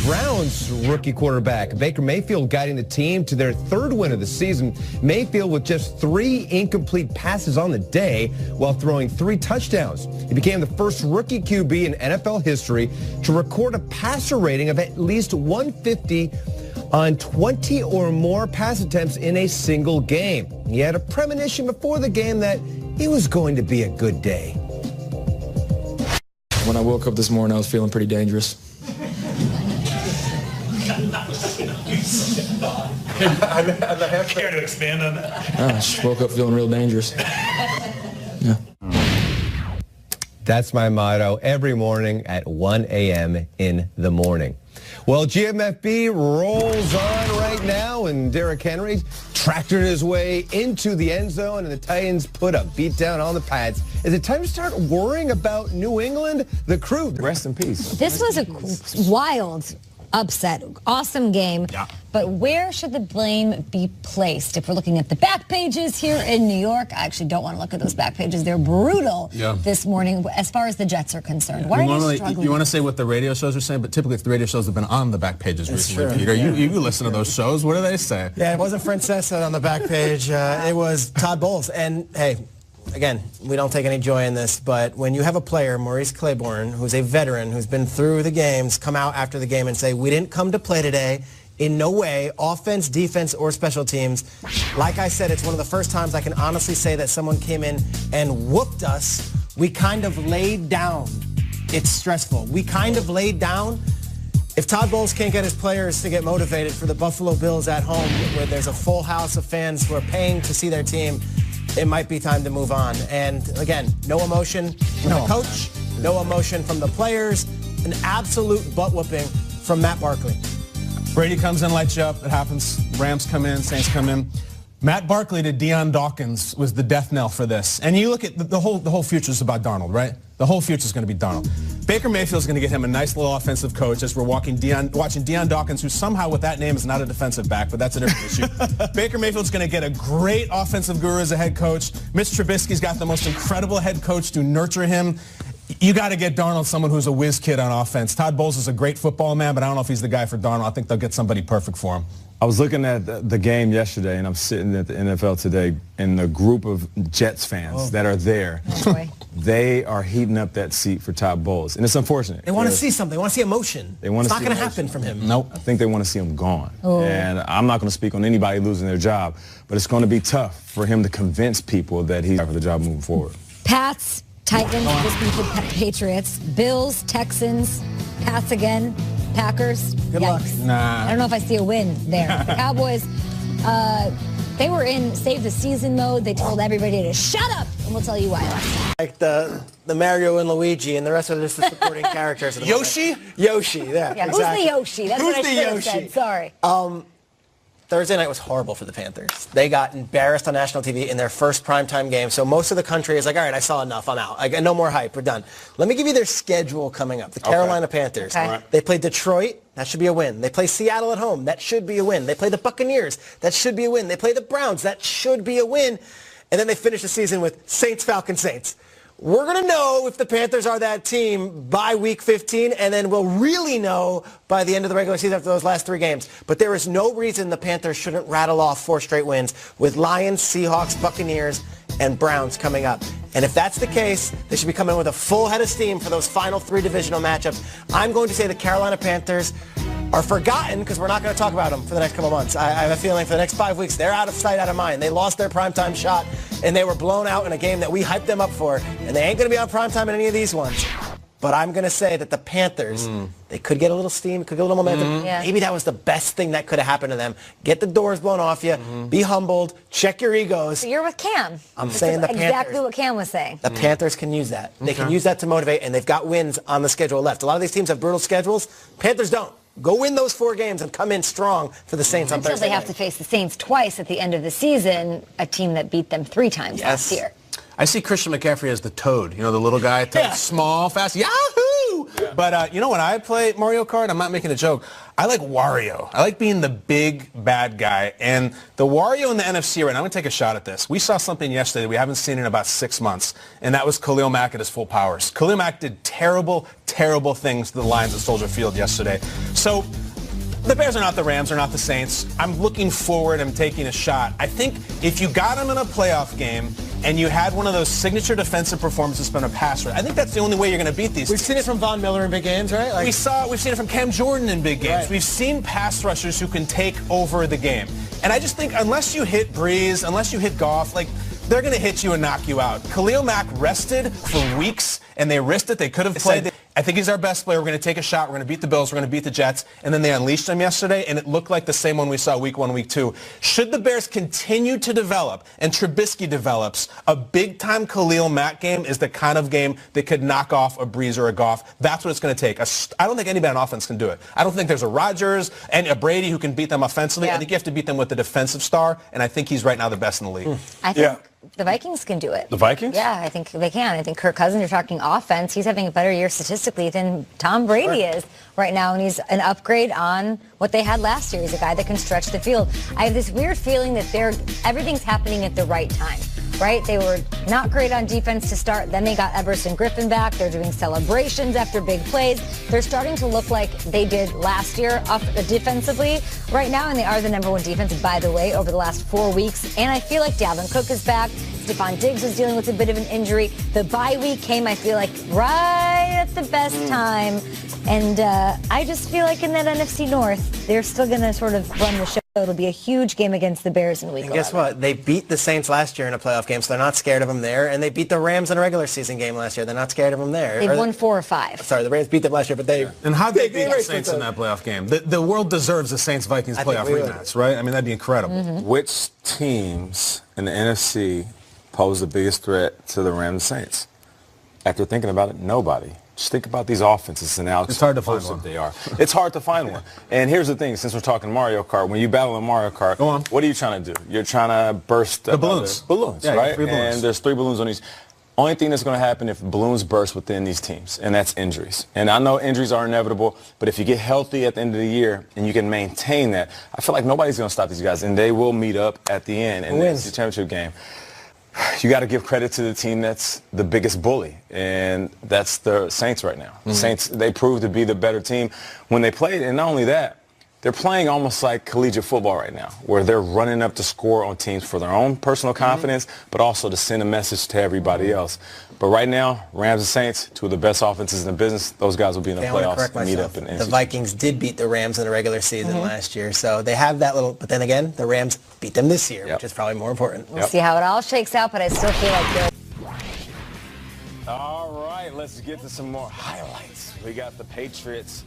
Browns rookie quarterback Baker Mayfield guiding the team to their 3rd win of the season. Mayfield with just 3 incomplete passes on the day while throwing 3 touchdowns. He became the first rookie QB in NFL history to record a passer rating of at least 150 on 20 or more pass attempts in a single game. He had a premonition before the game that it was going to be a good day. When I woke up this morning, I was feeling pretty dangerous. Care to expand on that? I just woke up feeling real dangerous. Yeah. That's my motto every morning at 1 a.m. in the morning. Well, GMFB rolls on right now, and Derrick Henry tractored his way into the end zone, and the Titans put a beat down on the Pats. Is it time to start worrying about New England? The Crew, rest in peace. This was a wild upset. Awesome game. Yeah. But where should the blame be placed? If we're looking at the back pages here in New York, I actually don't want to look at those back pages. They're brutal this morning as far as the Jets are concerned. Why are they struggling? You want to say what the radio shows are saying, but typically the radio shows have been on the back pages recently, Peter. You listen to those shows. What do they say? Yeah, it wasn't Francesa on the back page. It was Todd Bowles. And, hey, again, we don't take any joy in this, but when you have a player, Maurice Claiborne, who's a veteran, who's been through the games, come out after the game and say, we didn't come to play today, in no way, offense, defense, or special teams. Like I said, it's one of the first times I can honestly say that someone came in and whooped us. We kind of laid down. It's stressful. We kind of laid down. If Todd Bowles can't get his players to get motivated for the Buffalo Bills at home, where there's a full house of fans who are paying to see their team, it might be time to move on. And again, no emotion from the coach, no emotion from the players, an absolute butt whooping from Matt Barkley. Brady comes in, lights you up. It happens. Rams come in, Saints come in. Matt Barkley to Deion Dawkins was the death knell for this. And you look at the whole future is about Darnold, right? The whole future is going to be Darnold. Baker Mayfield's going to get him a nice little offensive coach as we're watching Deion Dawkins, who somehow with that name is not a defensive back, but that's a different issue. Baker Mayfield's going to get a great offensive guru as a head coach. Mitch Trubisky's got the most incredible head coach to nurture him. You got to get Darnold someone who's a whiz kid on offense. Todd Bowles is a great football man, but I don't know if he's the guy for Darnold. I think they'll get somebody perfect for him. I was looking at the game yesterday, and I'm sitting at the NFL Today, and the group of Jets fans that are there, they are heating up that seat for Todd Bowles, and it's unfortunate. They want to see something. They want to see emotion. It's not going to happen from him. Nope. I think they want to see him gone. And I'm not going to speak on anybody losing their job, but it's going to be tough for him to convince people that he's for the job moving forward. Pats, Titans, this week with Patriots, Bills, Texans, Pats again, Packers. Good luck. Nah. I don't know if I see a win there. The Cowboys, they were in save the season mode. They told everybody to shut up, and we'll tell you why. Like the Mario and Luigi, and the rest of just the supporting characters. Yoshi? Yoshi, yeah, Yeah, exactly. who's the Yoshi? That's what I should have said. Sorry. Thursday night was horrible for the Panthers. They got embarrassed on national TV in their first primetime game. So most of the country is like, all right, I saw enough. I'm out. No more hype. We're done. Let me give you their schedule coming up. The Carolina Panthers. Okay. They play Detroit. That should be a win. They play Seattle at home. That should be a win. They play the Buccaneers. That should be a win. They play the Browns. That should be a win. And then they finish the season with Saints, Falcons, Saints. We're going to know if the Panthers are that team by week 15, and then we'll really know by the end of the regular season after those last 3 games. But there is no reason the Panthers shouldn't rattle off 4 straight wins with Lions, Seahawks, Buccaneers, and Browns coming up. And if that's the case, they should be coming with a full head of steam for those final 3 divisional matchups. I'm going to say the Carolina Panthers are forgotten because we're not going to talk about them for the next couple months. I have a feeling for the next 5 weeks, they're out of sight, out of mind. They lost their primetime shot, and they were blown out in a game that we hyped them up for, and they ain't going to be on primetime in any of these ones. But I'm going to say that the Panthers, they could get a little steam, could get a little momentum. Yeah. Maybe that was the best thing that could have happened to them. Get the doors blown off you, be humbled, check your egos. So you're with Cam. I'm saying the Panthers. Exactly what Cam was saying. The Panthers can use that. They can use that to motivate, and they've got wins on the schedule left. A lot of these teams have brutal schedules. Panthers don't. Go win those 4 games and come in strong for the Saints on Until Thursday they have night. to face the Saints twice at the end of the season, a team that beat them 3 times last year. I see Christian McCaffrey as the toad. You know, the little guy, small, fast, yahoo! But you know, when I play Mario Kart, I'm not making a joke. I like Wario. I like being the big bad guy. And the Wario in the NFC right now, I'm going to take a shot at this. We saw something yesterday we haven't seen in about 6 months, and that was Khalil Mack at his full powers. Khalil Mack did terrible terrible things to the Lions at Soldier Field yesterday. So the Bears are not the Rams, they're not the Saints. I'm looking forward, I'm taking a shot. I think if you got them in a playoff game and you had one of those signature defensive performances from a pass rush, I think that's the only way you're going to beat these We've teams. seen it from Von Miller in big games, right? We've seen it from Cam Jordan in big games. Right. We've seen pass rushers who can take over the game. And I just think unless you hit Breeze, unless you hit Goff, like, they're going to hit you and knock you out. Khalil Mack rested for weeks, and they risked it. They could have played. I think he's our best player. We're going to take a shot. We're going to beat the Bills. We're going to beat the Jets. And then they unleashed him yesterday, and it looked like the same one we saw week 1, week 2. Should the Bears continue to develop, and Trubisky develops, a big-time Khalil Mack game is the kind of game that could knock off a Breeze or a Goff. That's what it's going to take. I don't think anybody on offense can do it. I don't think there's a Rodgers and a Brady who can beat them offensively. I think you have to beat them with the defensive star, and I think he's right now the best in the league. I think the Vikings can do it. The Vikings? Yeah, I think they can. I think Kirk Cousins, you're talking offense, he's having a better year statistically than Tom Brady is right now, and he's an upgrade on what they had last year. He's a guy that can stretch the field. I have this weird feeling that everything's happening at the right time. Right? They were not great on defense to start. Then they got Everson Griffin back. They're doing celebrations after big plays. They're starting to look like they did last year defensively right now, and they are the #1 defense, by the way, over the last 4 weeks. And I feel like Dalvin Cook is back. Stephon Diggs is dealing with a bit of an injury. The bye week came, I feel like, right at the best time. And I just feel like in that NFC North, they're still going to sort of run the show. It'll be a huge game against the Bears in week 11. And guess what? They beat the Saints last year in a playoff game, so they're not scared of them there. And they beat the Rams in a regular season game last year. They're not scared of them there. They've won 4 or 5. Sorry, the Rams beat them last year, but they... And how'd they beat the Saints in that playoff game? The world deserves a Saints-Vikings playoff rematch, right? I mean, that'd be incredible. Which teams in the NFC pose the biggest threat to the Rams Saints? After thinking about it, nobody. Just think about these offenses and how it's hard to find one. They are. It's hard to find one. And here's the thing, since we're talking Mario Kart, when you battle in Mario Kart, what are you trying to do? You're trying to burst the balloons. Balloons, yeah, right? 3 balloons. And there's 3 balloons on each. Only thing that's going to happen if balloons burst within these teams, and that's injuries. And I know injuries are inevitable, but if you get healthy at the end of the year and you can maintain that, I feel like nobody's going to stop these guys, and they will meet up at the end in the NFC Championship game. You got to give credit to the team that's the biggest bully, and that's the Saints right now. The Saints, they proved to be the better team when they played, and not only that, they're playing almost like collegiate football right now, where they're running up the score on teams for their own personal confidence, but also to send a message to everybody else. But right now, Rams and Saints, 2 of the best offenses in the business, those guys will be in the playoffs and meet up in the The Vikings did beat the Rams in the regular season last year, so they have that little, but then again, the Rams beat them this year, which is probably more important. We'll see how it all shakes out, but I still feel like they're... All right, let's get to some more highlights. We got the Patriots.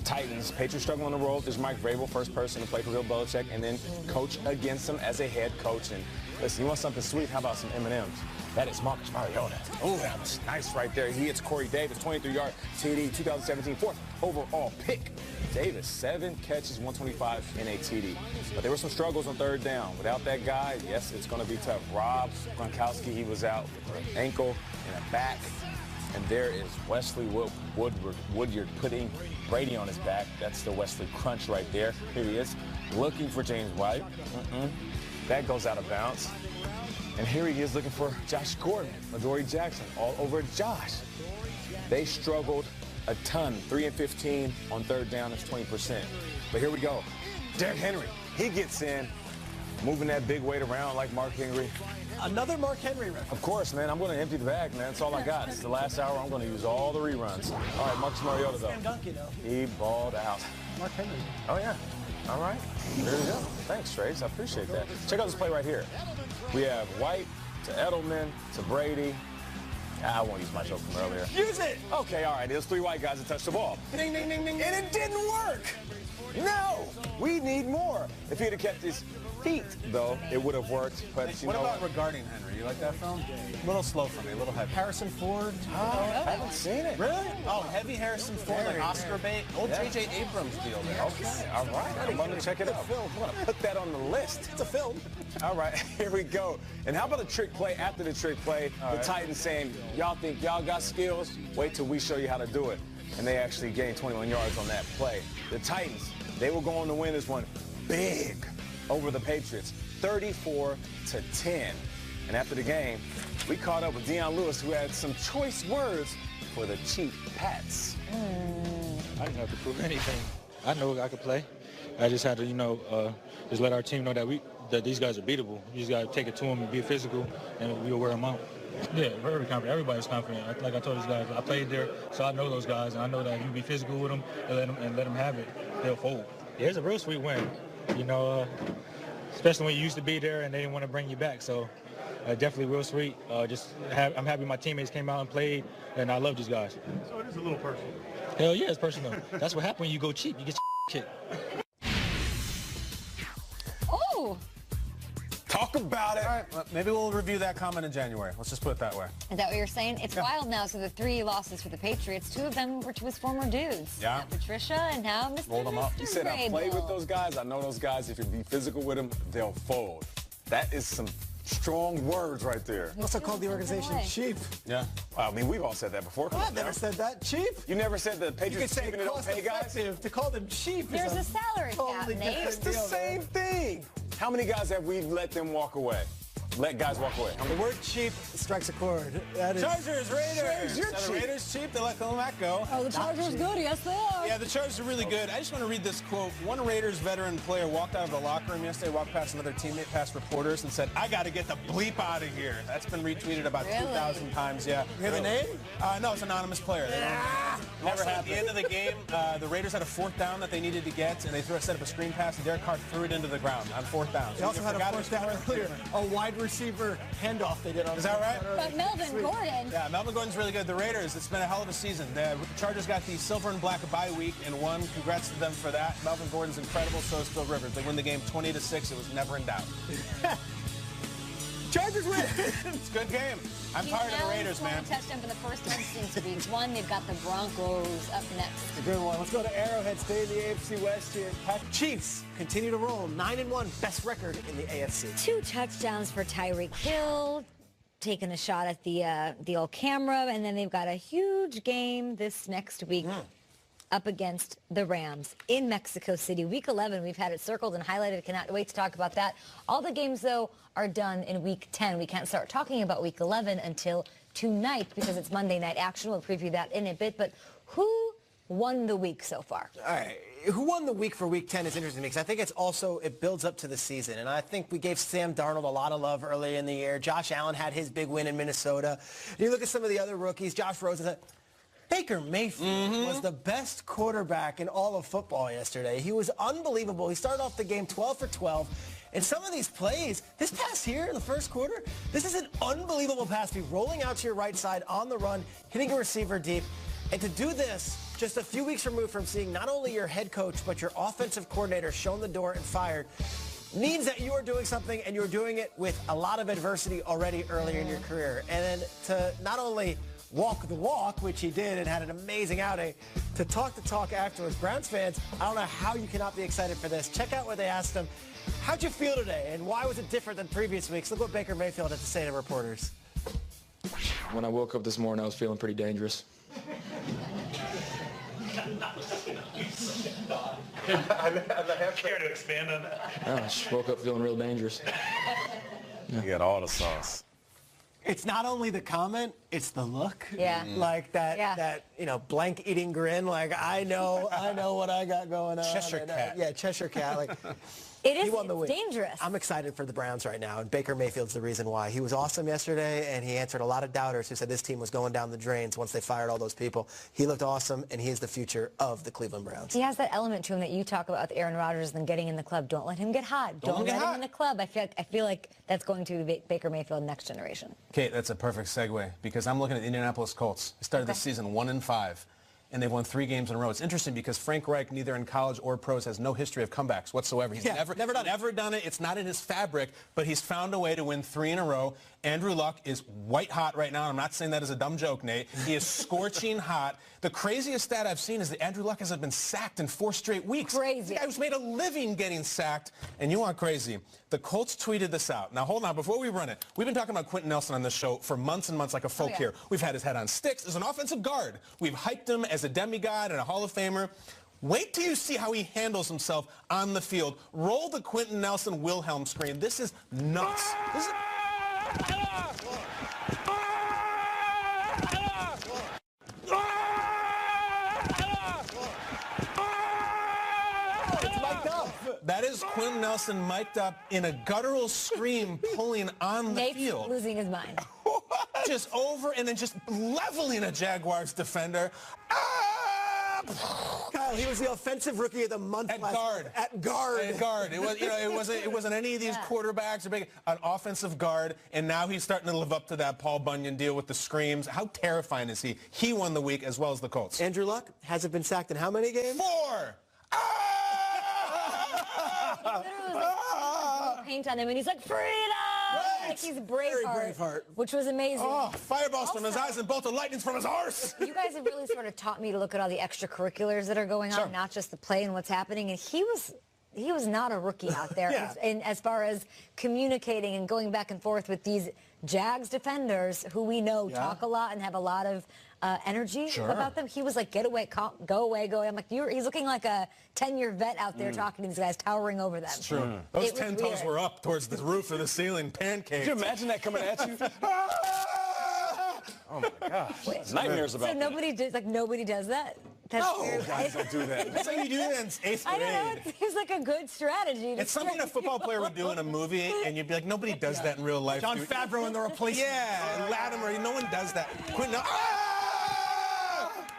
Titans. Patriots struggle on the road. There's Mike Vrabel, first person to play for Bill Belichick, and then coach against him as a head coach. And listen, you want something sweet? How about some M&Ms? That is Marcus Mariota. Oh, that was nice right there. He hits Corey Davis, 23-yard TD, 2017 4th overall pick. Davis, 7 catches, 125 in a TD. But there were some struggles on 3rd down. Without that guy, yes, it's going to be tough. Rob Gronkowski, he was out with an ankle and a back. And there is Wesley Woodyard putting Brady on his back. That's the Wesley Crunch right there. Here he is, looking for James White. That goes out of bounds. And here he is looking for Josh Gordon, Adoree Jackson, all over Josh. They struggled a ton, 3 and 15 on 3rd down, that's 20%. But here we go. Derrick Henry, he gets in, moving that big weight around like Mark Henry. Another Mark Henry reference. Of course, man. I'm going to empty the bag, man. That's all I got. It's the last hour. I'm going to use all the reruns. All right, Marcus Mariota, though. He balled out. Mark Henry. Oh, yeah. All right. There we go. Thanks, Trace. I appreciate that. Check out this play right here. We have White to Edelman to Brady. I won't use my joke from earlier. Use it! Okay, all right. There's 3 white guys that touched the ball. Ding, ding, ding, ding. And it didn't work. No, we need more. If he'd have kept his feet, though, it would have worked. But you what know about Regarding Henry? You like that film? A little slow for me, a little heavy. Harrison Ford. I haven't seen it. Really? Oh, heavy Harrison Ford, like Oscar bait. Old J.J. Abrams deal there. Okay, all right. I'm going to check it out. I'm going to put that on the list. It's a film. All right, here we go. And how about the trick play after the trick play? The Titans saying, y'all think y'all got skills? Wait till we show you how to do it. And they actually gained 21 yards on that play. The Titans, they will go on to win this one big over the Patriots, 34-10. And after the game, we caught up with Deion Lewis, who had some choice words for the cheap Pats. I didn't have to prove anything. I know I could play. I just had to, just let our team know that these guys are beatable. You just got to take it to them and be physical, and we'll wear them out. Yeah, very confident. Everybody's confident. Like I told these guys, I played there, so I know those guys, and I know that if you be physical with them and let them have it, they'll fold. Yeah, it's a real sweet win, especially when you used to be there and they didn't want to bring you back. So definitely real sweet. I'm happy my teammates came out and played, and I love these guys. So it is a little personal. Hell yeah, it's personal. That's what happens when you go cheap. You get kicked. Oh. Talk about it. All right, well, maybe we'll review that comment in January. Let's just put it that way. Is that what you're saying? It's wild now. So the 3 losses for the Patriots, 2 of them were to his former dudes. Yeah. Now Patricia and now Mr. Rolled them up. He said, I played with those guys. I know those guys. If you be physical with them, they'll fold. That is some strong words right there. He also called the organization cheap. Yeah. Well, I mean, we've all said that before. Well, I've never said that. Cheap? You never said the Patriots cheap and they don't pay guys? To call them cheap There's a salary cap, Nate. It's the same thing. How many guys have we let them walk away? Let guys walk away. The word cheap strikes a chord. That is Chargers, Raiders. You're The cheap. Raiders cheap. They let Kalimak go. Oh, the Chargers good. Yes, they are. Yeah, the Chargers are really good. I just want to read this quote. One Raiders veteran player walked out of the locker room yesterday, walked past another teammate, past reporters, and said, I got to get the bleep out of here. That's been retweeted about 2,000 times, yeah. You hear the name? No, it's an anonymous player. Never happened. At the end of the game, the Raiders had a 4th down that they needed to get, and they set up a screen pass, and Derek Carr threw it into the ground on 4th down. They also had a 4th down earlier. A wide receiver handoff they did on. Is that right? But Melvin Gordon. Yeah, Melvin Gordon's really good. The Raiders, it's been a hell of a season. The Chargers got the silver and black bye week and won. Congrats to them for that. Melvin Gordon's incredible, so is Phil Rivers. They win the game 20-6. It was never in doubt. Chargers win. It's a good game. I'm tired of the Raiders, man. Touchdown for the first time since week 1. They've got the Broncos up next. It's a good one. Let's go to Arrowhead. Stay in the AFC West here. Chiefs continue to roll. 9-1, best record in the AFC. 2 touchdowns for Tyreek Hill, taking a shot at the old camera, and then they've got a huge game this next week up against the Rams in Mexico City. Week 11, we've had it circled and highlighted. Cannot wait to talk about that. All the games, though, are done in Week 10. We can't start talking about Week 11 until tonight because it's Monday Night Action. We'll preview that in a bit. But who won the week so far? All right. Who won the week for Week 10 is interesting because I think it builds up to the season. And I think we gave Sam Darnold a lot of love early in the year. Josh Allen had his big win in Minnesota. You look at some of the other rookies. Josh Rosen. Baker Mayfield was the best quarterback in all of football yesterday. He was unbelievable. He started off the game 12 for 12. And some of these plays, this pass here in the first quarter, this is an unbelievable pass. Be rolling out to your right side on the run, hitting a receiver deep. And to do this just a few weeks removed from seeing not only your head coach, but your offensive coordinator shown the door and fired, means that you are doing something and you're doing it with a lot of adversity already earlier in your career. And then to not only walk the walk, which he did and had an amazing outing, to talk the talk afterwards. Browns fans, I don't know how you cannot be excited for this. Check out what they asked him. How'd you feel today, and why was it different than previous weeks? Look what Baker Mayfield had to say to reporters. When I woke up this morning, I was feeling pretty dangerous. Care to expand on that? I just woke up feeling real dangerous. You got all the sauce. It's not only the comment, it's the look. Yeah. Like that blank eating grin. Like, I know what I got going on. Cheshire cat. Yeah, Cheshire cat. Like, It is he won the week. dangerous. I'm excited for the Browns right now, and Baker Mayfield's the reason why. He was awesome yesterday, and he answered a lot of doubters who said this team was going down the drains once they fired all those people. He looked awesome, and he is the future of the Cleveland Browns. He has that element to him that you talk about with Aaron Rodgers and getting in the club. Don't let him get hot. Don't let him in the club. I feel like that's going to be Baker Mayfield next generation. Kate, that's a perfect segue because I'm looking at the Indianapolis Colts. They started the season 1-5. And they've won 3 games in a row. It's interesting because Frank Reich, neither in college or pros, has no history of comebacks whatsoever. He's never done it. It's not in his fabric, but he's found a way to win 3 in a row. Andrew Luck is white hot right now. I'm not saying that as a dumb joke, Nate. He is scorching hot. The craziest stat I've seen is that Andrew Luck hasn't been sacked in 4 straight weeks. Crazy. The guy who's made a living getting sacked, and you aren't crazy. The Colts tweeted this out. Now, hold on. Before we run it, we've been talking about Quentin Nelson on this show for months and months like a folk here. We've had his head on sticks as an offensive guard. We've hyped him as a demigod and a Hall of Famer. Wait till you see how he handles himself on the field. Roll the Quentin Nelson Wilhelm screen. This is nuts. This is... That is Quinn Nelson mic'd up in a guttural scream pulling on the Nate's field. losing his mind. Just over and then just leveling a Jaguars defender. Kyle, he was the offensive rookie of the month At guard. At guard. At guard. It was, it wasn't any of these quarterbacks or big, an offensive guard, and now he's starting to live up to that Paul Bunyan deal with the screams. How terrifying is he? He won the week as well as the Colts. Andrew Luck hasn't been sacked in how many games? 4. Paint on him, and he's like, freedom! Right. Like he's Braveheart, which was amazing. Oh, fireballs from his eyes and bolt of lightnings from his arse. You guys have really sort of taught me to look at all the extracurriculars that are going on, not just the play and what's happening. And he was not a rookie out there as far as communicating and going back and forth with these Jags defenders who we know talk a lot and have a lot of energy about them. He was like, get away, go away, go away. I'm like, he's looking like a 10-year vet out there talking to these guys, towering over them. It's true. Those 10 toes were up towards the roof of the ceiling, pancakes. Could you imagine that coming at you? Oh my gosh. Nightmares about that. So nobody does that? That's weird. Guys don't do that. That's like you do that in 8th grade. I don't know. It seems like a good strategy. It's something a football player would do in a movie, and you'd be like, nobody does that in real life. John Favreau in The Replacement. Yeah, Latimer. No one does that. Quentin.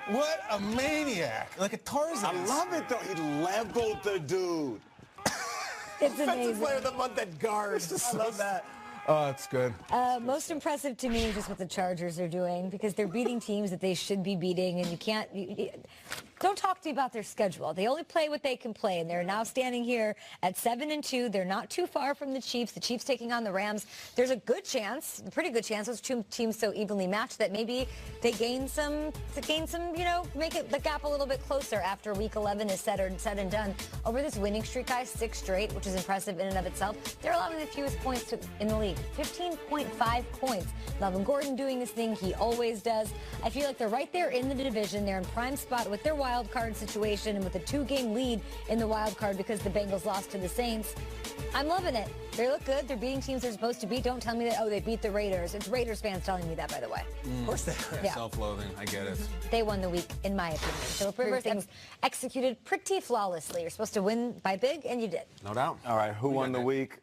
What a maniac. Like a Tarzan. I love it, though. He leveled the dude. It's amazing. Offensive player of the month at guard. I love that. Oh, it's good. Most impressive to me is just what the Chargers are doing, because they're beating teams that they should be beating, and you can't... don't talk to me about their schedule. They only play what they can play, and they're now standing here at 7-2. They're not too far from the Chiefs. The Chiefs taking on the Rams. There's a good chance, a pretty good chance, those two teams so evenly matched that maybe they gain some, make it the gap a little bit closer after Week 11 is said and done. Over this winning streak, guys, 6 straight, which is impressive in and of itself. They're allowing the fewest points in the league. 15.5 points. Melvin Gordon doing his thing. He always does. I feel like they're right there in the division. They're in prime spot with their wild card situation and with a 2-game lead in the wild card because the Bengals lost to the Saints. I'm loving it. They look good. They're beating teams they're supposed to beat. Don't tell me that, they beat the Raiders. It's Raiders fans telling me that, by the way. Of course they are. Yeah. Self-loathing. I get it. They won the week, in my opinion. So things executed pretty flawlessly. You're supposed to win by big, and you did. No doubt. All right, who won the week?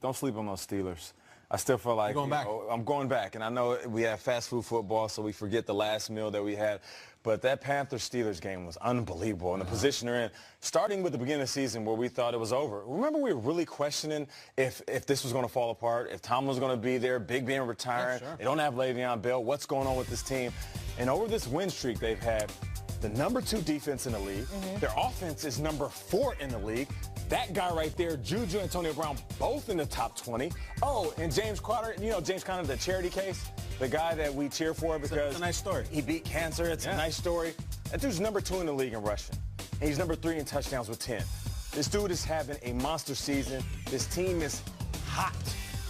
Don't sleep on those Steelers. I still feel like I'm going back, and I know we have fast food football, so we forget the last meal that we had. But that Panthers-Steelers game was unbelievable, and the position they're in, starting with the beginning of the season where we thought it was over. Remember, we were really questioning if this was going to fall apart, if Tomlin was going to be there, Big Ben retiring. They don't have Le'Veon Bell. What's going on with this team? And over this win streak they've had, the number 2 defense in the league. Their offense is number 4 in the league. That guy right there, Juju and Antonio Brown, both in the top 20. Oh, and James Conner, James Conner, the charity case, the guy that we cheer for because it's a nice story. He beat cancer. It's a nice story. That dude's number 2 in the league in rushing. And he's number 3 in touchdowns with 10. This dude is having a monster season. This team is hot.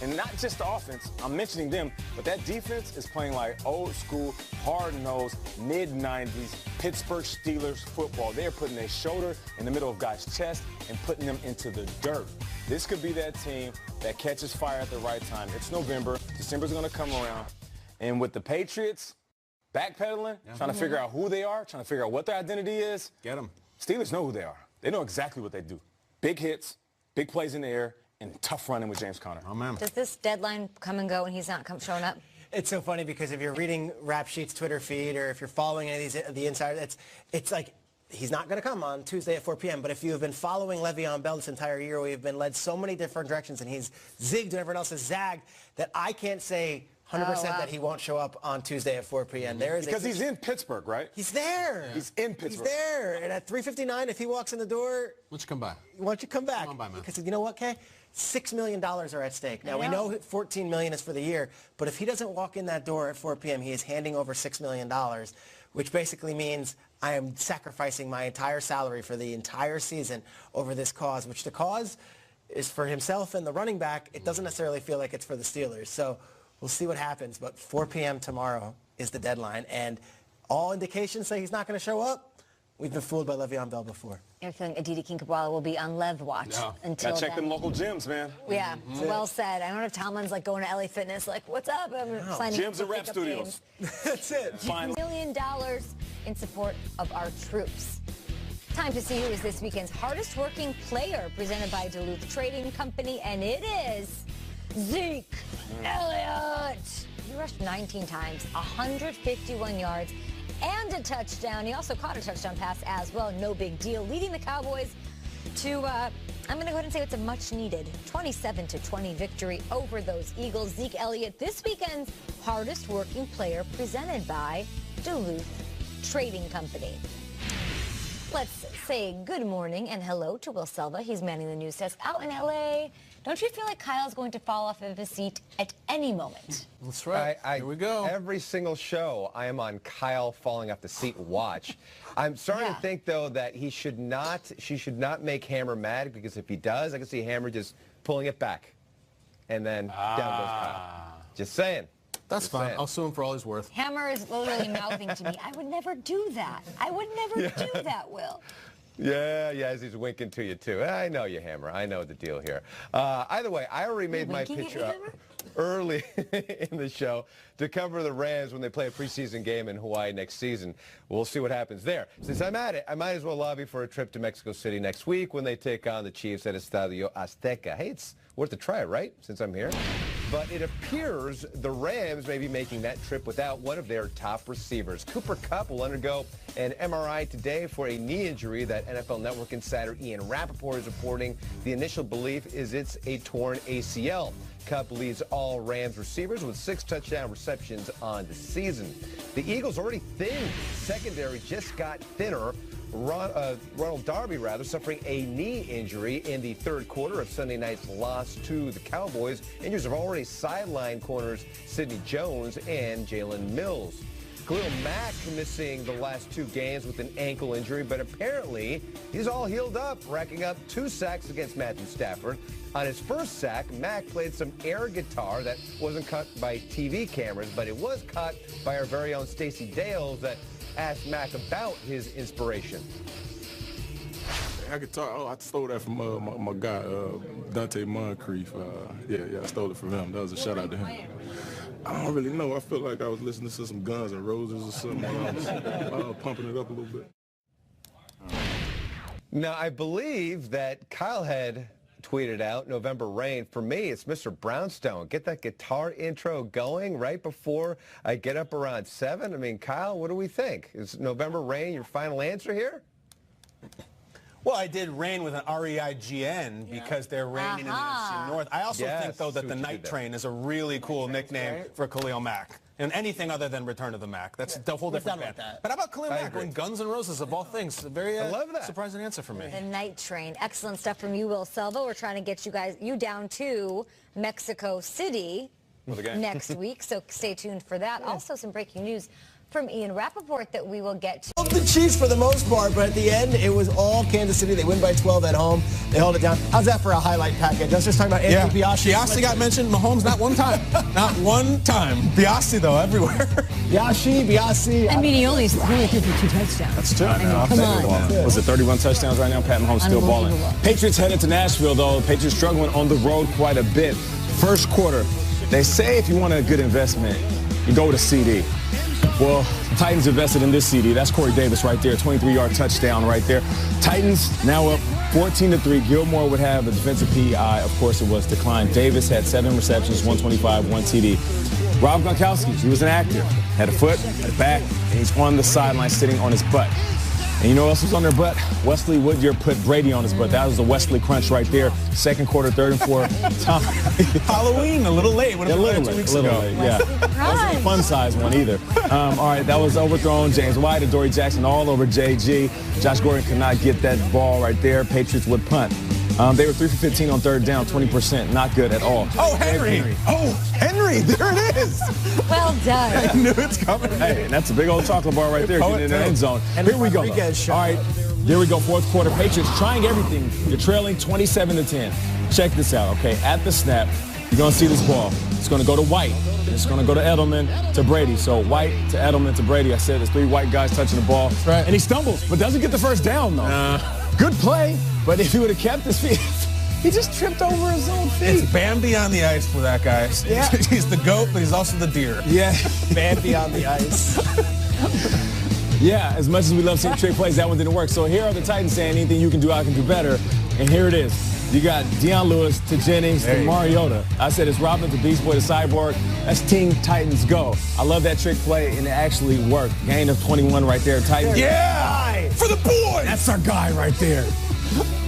And not just the offense, I'm mentioning them, but that defense is playing like old school, hard-nosed, mid-90s Pittsburgh Steelers football. They're putting their shoulder in the middle of guys' chest and putting them into the dirt. This could be that team that catches fire at the right time. It's November. December's going to come around. And with the Patriots backpedaling, trying to figure out who they are, trying to figure out what their identity is, get them. Steelers know who they are. They know exactly what they do. Big hits, big plays in the air, and tough running with James Conner. Oh, man. Does this deadline come and go and he's not showing up? It's so funny because if you're reading Rap Sheet's Twitter feed or if you're following any of the insiders, it's like he's not going to come on Tuesday at 4 p.m. But if you have been following Le'Veon Bell this entire year, we've been led so many different directions and he's zigged and everyone else has zagged that I can't say 100% that he won't show up on Tuesday at 4 p.m. Because he's in Pittsburgh, right? He's there. He's in Pittsburgh. He's there. And at 3:59, if he walks in the door... Why don't you come by? Why don't you come back? Come on by, man. Because you know what, Kay? $6 million are at stake. Now, we know $14 million is for the year, but if he doesn't walk in that door at 4 p.m., he is handing over $6 million, which basically means I am sacrificing my entire salary for the entire season over this cause, which the cause is for himself and the running back. It doesn't necessarily feel like it's for the Steelers. So we'll see what happens, but 4 p.m. tomorrow is the deadline, and all indications say he's not going to show up. We've been fooled by Le'Veon Bell before. You're feeling Aditi Kinkhabwala will be on Lev watch until check them local gyms, man. Yeah, well said. I don't know if Tomlin's like going to LA Fitness, like, what's up? I'm signing gyms and rep studios. That's it. $1 million in support of our troops. Time to see who is this weekend's hardest working player, presented by Duluth Trading Company, and it is Zeke Elliott. He rushed 19 times, 151 yards, and a touchdown. He also caught a touchdown pass as well. No big deal. Leading the Cowboys to, I'm going to go ahead and say it's a much-needed 27-20 victory over those Eagles. Zeke Elliott, this weekend's hardest working player, presented by Duluth Trading Company. Let's say good morning and hello to Will Selva. He's manning the news desk out in L.A. Don't you feel like Kyle's going to fall off of his seat at any moment? That's right. Here we go. Every single show, I am on Kyle falling off the seat watch. I'm starting to think, though, that she should not make Hammer mad, because if he does, I can see Hammer just pulling it back. And then down goes Kyle. Just saying. That's fine. I'll sue him for all he's worth. Hammer is literally mouthing to me, I would never do that. I would never do that, Will. Yeah, as he's winking to you, too. I know you, Hammer. I know the deal here. Either way, I already made my picture up early in the show to cover the Rams when they play a preseason game in Hawaii next season. We'll see what happens there. Since I'm at it, I might as well lobby for a trip to Mexico City next week when they take on the Chiefs at Estadio Azteca. Hey, it's worth a try, right, since I'm here? But it appears the Rams may be making that trip without one of their top receivers. Cooper Kupp will undergo an MRI today for a knee injury that NFL Network insider Ian Rappaport is reporting. The initial belief is it's a torn ACL. Kupp leads all Rams receivers with 6 touchdown receptions on the season. The Eagles already thin. Secondary just got thinner. Ronald Darby, suffering a knee injury in the third quarter of Sunday night's loss to the Cowboys. Injuries have already sidelined corners Sidney Jones and Jalen Mills. Khalil Mack missing the last 2 games with an ankle injury, but apparently he's all healed up, racking up 2 sacks against Matthew Stafford. On his first sack, Mack played some air guitar that wasn't caught by TV cameras, but it was caught by our very own Stacey Dales that asked Mack about his inspiration. Air guitar, I stole that from my guy, Dante Moncrief. I stole it from him. That was a shout out to him. I don't really know. I feel like I was listening to some Guns N' Roses or something. I was pumping it up a little bit. Now, I believe that Kyle had tweeted out November Rain. For me, it's Mr. Brownstone. Get that guitar intro going right before I get up around 7. I mean, Kyle, what do we think? Is November Rain your final answer here? Well, I did Rain with an R-E-I-G-N because they're raining in the NFC North. I also think, though, that the Night Train is a really cool nickname for Khalil Mack. And anything other than Return of the Mack. That's a whole different band. But how about Khalil Mack when Guns N' Roses, of all things? A very surprising answer for me. The Night Train. Excellent stuff from you, Will Selva. We're trying to get you down to Mexico City next week, so stay tuned for that. Also, some breaking news from Ian Rappaport that we will get to. The Chiefs for the most part, but at the end, it was all Kansas City. They win by 12 at home. They hold it down. How's that for a highlight package? I was just talking about Anthony Biasi. Biasi got mentioned. Mahomes, not one time. Not one time. Biasi, though, everywhere. Biasi. I mean, he only threw for 2 touchdowns. That's true. I mean, come on. Was it 31 touchdowns right now? Pat Mahomes still balling. Patriots headed to Nashville, though. Patriots struggling on the road quite a bit. First quarter, they say if you want a good investment, you go with a CD. Well, the Titans invested in this CD. That's Corey Davis right there, 23-yard touchdown right there. Titans now up 14-3. Gilmore would have a defensive PI. Of course, it was declined. Davis had 7 receptions, 125, 1 TD. Rob Gronkowski, he was an actor. Had a foot, had a back, and he's on the sideline sitting on his butt. And you know who else was on their butt? Wesley Woodyard put Brady on his butt. That was the Wesley crunch right there. Second quarter, 3rd and 4th. Halloween, a little late. What a little late, yeah. Wasn't a fun size one either. All right, that was overthrown. James White and Dory Jackson all over JG. Josh Gordon could not get that ball right there. Patriots would punt. They were 3 for 15 on 3rd down, 20%. Not good at all. Oh, Henry. Oh, Henry. There it is. Well done. I knew it's coming. Hey, and that's a big old chocolate bar right there getting in the end zone. Here we go. All right, here we go. 4th quarter. Patriots trying everything. You're trailing 27-10. Check this out, okay? At the snap, you're going to see this ball. It's going to go to White. It's going to go to Edelman to Brady. So White to Edelman to Brady. I said there's 3 white guys touching the ball. Right. And he stumbles, but doesn't get the first down, though. Good play, but if he would have kept his feet, he just tripped over his own feet. It's Bambi on the ice for that guy. Yeah. He's the goat, but he's also the deer. Yeah. Bambi on the ice. Yeah, as much as we love seeing trick plays, that one didn't work. So here are the Titans saying anything you can do, I can do better. And here it is. You got Deion Lewis to Jennings to Mariota. I said it's Robin to Beast Boy to Cyborg. That's Team Titans go. I love that trick play, and it actually worked. Gain of 21 right there. Titans. Yeah! For the boy! That's our guy right there.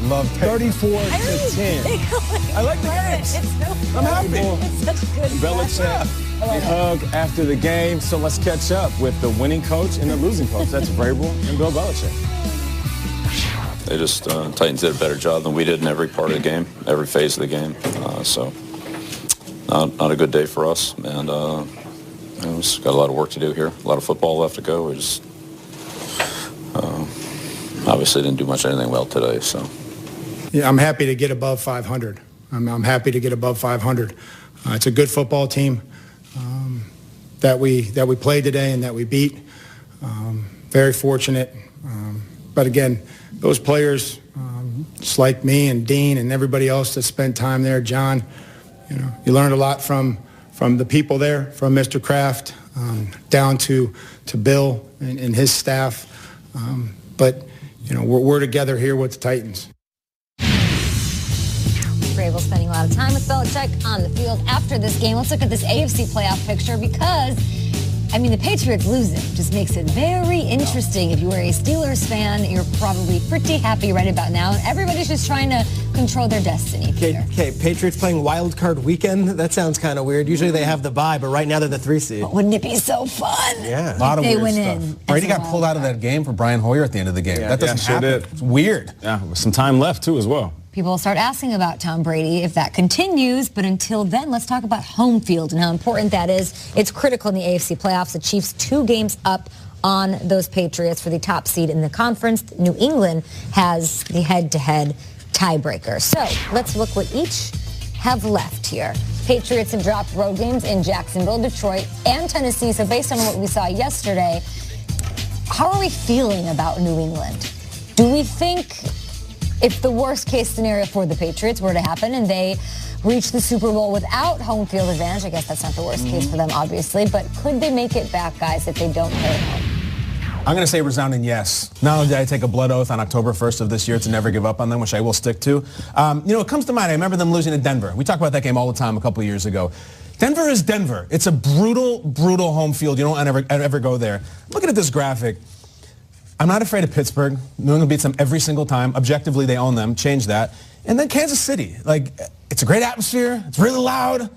Love 34 to 10. I like the games. I'm happy. It's such a good Belichick, a hug after the game. So let's catch up with the winning coach and the losing coach. That's Vrabel and Bill Belichick. They just, Titans did a better job than we did in every part of the game, every phase of the game. So not a good day for us. And we've got a lot of work to do here, a lot of football left to go. We just obviously didn't do much anything well today. So yeah, I'm happy to get above 500. I'm happy to get above 500. It's a good football team that we played today and that we beat. Very fortunate. But again, those players, just like me and Dean and everybody else that spent time there, John, you learned a lot from the people there, from Mr. Kraft down to Bill and his staff. But we're together here with the Titans. Vrabel spending a lot of time with Belichick on the field after this game. Let's look at this AFC playoff picture because, the Patriots losing just makes it very interesting. If you are a Steelers fan, you're probably pretty happy right about now. Everybody's just trying to control their destiny. Okay, Patriots playing wild card weekend? That sounds kind of weird. Usually they have the bye, but right now they're the 3 seed. But wouldn't it be so fun? Yeah. A lot of weird stuff. Brady got pulled out of that game for Brian Hoyer at the end of the game. That doesn't happen. It's weird. Yeah, with some time left, too, as well. People start asking about Tom Brady if that continues, but until then, let's talk about home field and how important that is. It's critical in the AFC playoffs. The Chiefs 2 games up on those Patriots for the top seed in the conference. New England has the head-to-head tiebreaker. So let's look what each have left here. Patriots have dropped road games in Jacksonville, Detroit, and Tennessee. So based on what we saw yesterday, how are we feeling about New England? Do we think if the worst case scenario for the Patriots were to happen and they reach the Super Bowl without home field advantage, I guess that's not the worst case for them, obviously, but could they make it back, guys, if they don't play at home? I'm going to say resounding yes. Not only did I take a blood oath on October 1st of this year to never give up on them, which I will stick to. It comes to mind, I remember them losing to Denver. We talked about that game all the time a couple of years ago. Denver is Denver. It's a brutal, brutal home field. You don't ever go there. Looking at this graphic, I'm not afraid of Pittsburgh. New England beats them every single time. Objectively, they own them. Change that. And then Kansas City. It's a great atmosphere. It's really loud.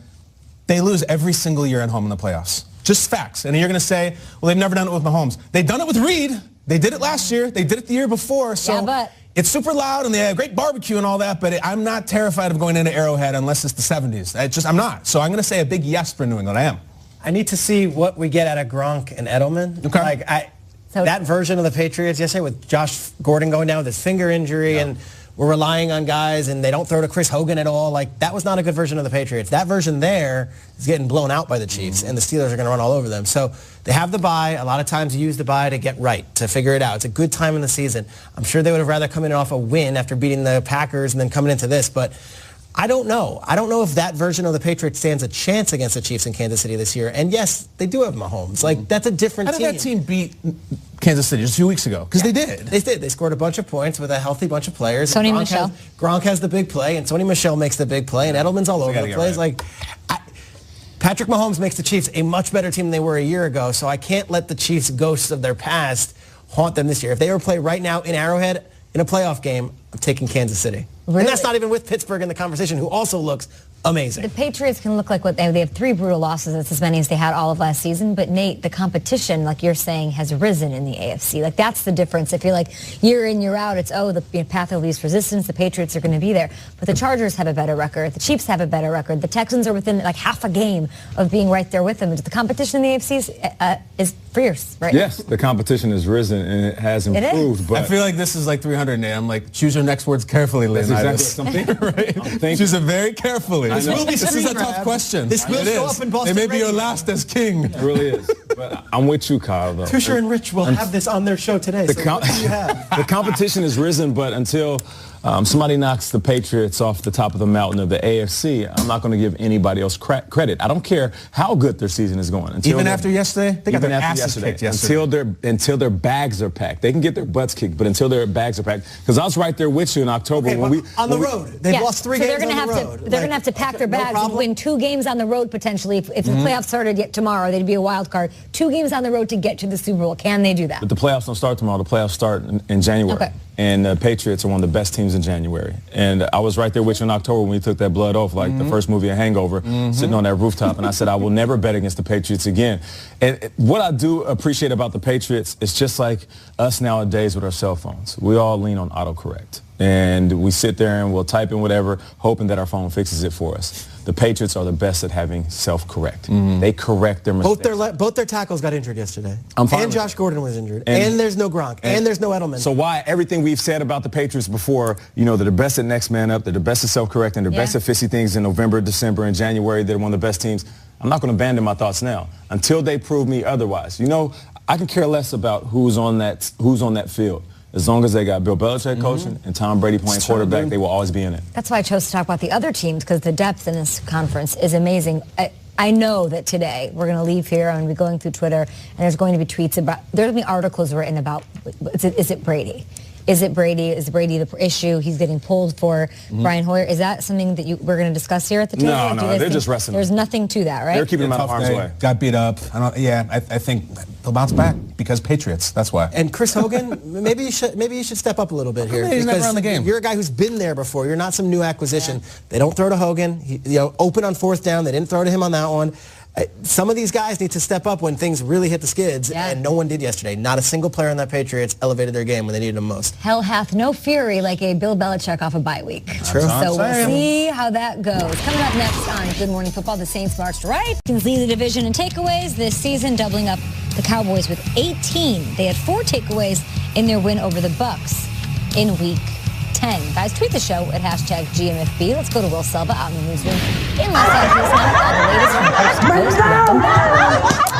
They lose every single year at home in the playoffs. Just facts. And you're going to say, well, they've never done it with Mahomes. They've done it with Reed. They did it last year. They did it the year before. So it's super loud, and they have great barbecue and all that, but I'm not terrified of going into Arrowhead unless it's the 70s. I'm not. So I'm going to say a big yes for New England. I am. I need to see what we get out of Gronk and Edelman. Okay. That version of the Patriots yesterday with Josh Gordon going down with his finger injury and we're relying on guys and they don't throw to Chris Hogan at all. That was not a good version of the Patriots. That version there is getting blown out by the Chiefs and the Steelers are going to run all over them. So they have the bye. A lot of times you use the bye to get right, to figure it out. It's a good time in the season. I'm sure they would have rather come in off a win after beating the Packers and then coming into this, but I don't know. I don't know if that version of the Patriots stands a chance against the Chiefs in Kansas City this year. And yes, they do have Mahomes. That's a different team. How did that team beat Kansas City just a few weeks ago? Because they did. They did. They scored a bunch of points with a healthy bunch of players. Sony Michel. Gronk has the big play, and Sony Michel makes the big play, and Edelman's all over the place. Patrick Mahomes makes the Chiefs a much better team than they were a year ago, so I can't let the Chiefs' ghosts of their past haunt them this year. If they were to play right now in Arrowhead in a playoff game, I'm taking Kansas City. Really? And that's not even with Pittsburgh in the conversation, who also looks amazing. The Patriots can look like what they have 3 brutal losses. That's as many as they had all of last season. But Nate, the competition, like you're saying, has risen in the AFC. That's the difference. If you're year in, year out, it's the path of least resistance. The Patriots are going to be there. But the Chargers have a better record. The Chiefs have a better record. The Texans are within half a game of being right there with them. The competition in the AFC is fierce, right? Yes, the competition has risen and it has improved. But I feel like this is 300, Nate. I'm choose your next words carefully, Lynn. That's exactly right? Choose it very carefully. This is a tough question. This will show up in Boston. It may be your last as king. It really is. But I'm with you, Kyle, though. Tusher and Rich will have this on their show today. The competition has risen, but until somebody knocks the Patriots off the top of the mountain of the AFC, I'm not going to give anybody else credit. I don't care how good their season is going. Even after yesterday? They got their asses kicked yesterday. Until their bags are packed. They can get their butts kicked, but until their bags are packed. Because I was right there with you in October when we... On the road. They've lost 3 games on the road. They're going to have to pack their bags and win 2 games on the road potentially. If the playoffs started yet tomorrow, they'd be a wild card. 2 games on the road to get to the Super Bowl. Can they do that? But the playoffs don't start tomorrow. The playoffs start in January. Okay. And the Patriots are one of the best teams in January. And I was right there with you in October when we took that blood oath, like the first movie, A Hangover, sitting on that rooftop. And I said, I will never bet against the Patriots again. And what I do appreciate about the Patriots is just like us nowadays with our cell phones. We all lean on autocorrect. And we sit there and we'll type in whatever, hoping that our phone fixes it for us. The Patriots are the best at having self-correct. They correct their mistakes. Both their tackles got injured yesterday. I'm fine and with Josh that. Gordon was injured. And there's no Gronk. And there's no Edelman. So why everything we've said about the Patriots before, you know, they're the best at next man up, they're the best at self-correcting, they're best at fixing things in November, December, and January. They're one of the best teams. I'm not going to abandon my thoughts now until they prove me otherwise. You know, I can care less about who's on that field. As long as they got Bill Belichick coaching and Tom Brady playing quarterback, they will always be in it. That's why I chose to talk about the other teams, because the depth in this conference is amazing. I know that today we're going to leave here, I'm going to be going through Twitter, and there's going to be tweets about, there's going to be articles written about, is it Brady? Is it Brady? Is Brady the issue? He's getting pulled for Brian Hoyer. Is that something that we're going to discuss here at the table? No, they're just wrestling. There's nothing to that, right? They're keeping him out of harm's way. Got beat up. I think they'll bounce back because Patriots. That's why. And Chris Hogan, maybe you should step up a little bit here. He's never on the game. You're a guy who's been there before. You're not some new acquisition. They don't throw to Hogan. Open on 4th down. They didn't throw to him on that one. Some of these guys need to step up when things really hit the skids, and no one did yesterday. Not a single player on that Patriots elevated their game when they needed them most. Hell hath no fury like a Bill Belichick off a bye week. True. So we'll see how that goes. Coming up next on Good Morning Football, the Saints marched right. Can lead the division in takeaways this season, doubling up the Cowboys with 18. They had 4 takeaways in their win over the Bucs in Week 10. Guys, tweet the show at #GMFB. Let's go to Will Selva out in the newsroom in Los Angeles now with all the latest from Coast to Coast.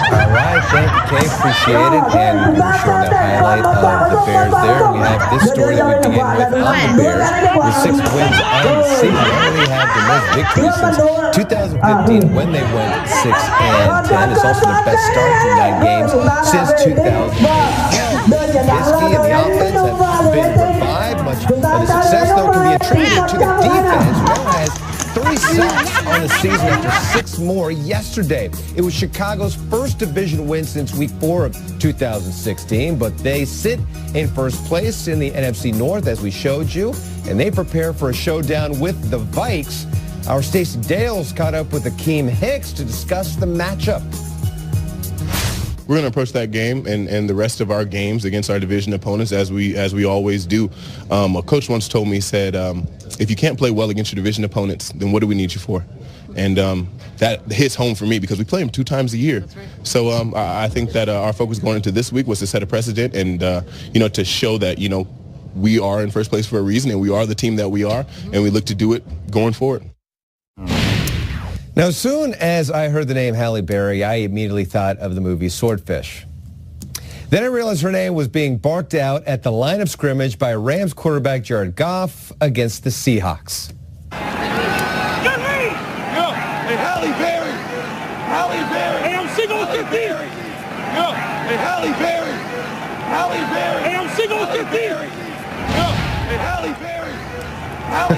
All right, thank you, Kay. Appreciate it. And we're showing that highlight of the Bears there. We have this story that we begin with on the Bears. With 6 wins on the season, they only had the most victories since 2015 when they went 6-10. It's also their best start to 9 games since 2008. Trubisky and the offense have been revived. Much of the success, though, can be attributed to the defense, who now has 3 sacks on the season after 6 more yesterday. It was Chicago's first division win since Week 4 of 2016, but they sit in first place in the NFC North, as we showed you, and they prepare for a showdown with the Vikes. Our Stacey Dales caught up with Akeem Hicks to discuss the matchup. We're going to approach that game and the rest of our games against our division opponents as we always do. A coach once told me, he said, if you can't play well against your division opponents, then what do we need you for? And that hits home for me because we play them 2 times a year. Right. So I think that our focus going into this week was to set a precedent and, to show that, we are in first place for a reason and we are the team that we are, and we look to do it going forward. Now, as soon as I heard the name Halle Berry, I immediately thought of the movie Swordfish. Then I realized her name was being barked out at the line of scrimmage by Rams quarterback Jared Goff against the Seahawks. Hey, Halle Berry! Halle Berry! Hey, I'm single with 15! Yo! Hey, Halle Berry! Halle Berry! Hey, I'm single with 15! Yo! Hey, Halle Berry! Halle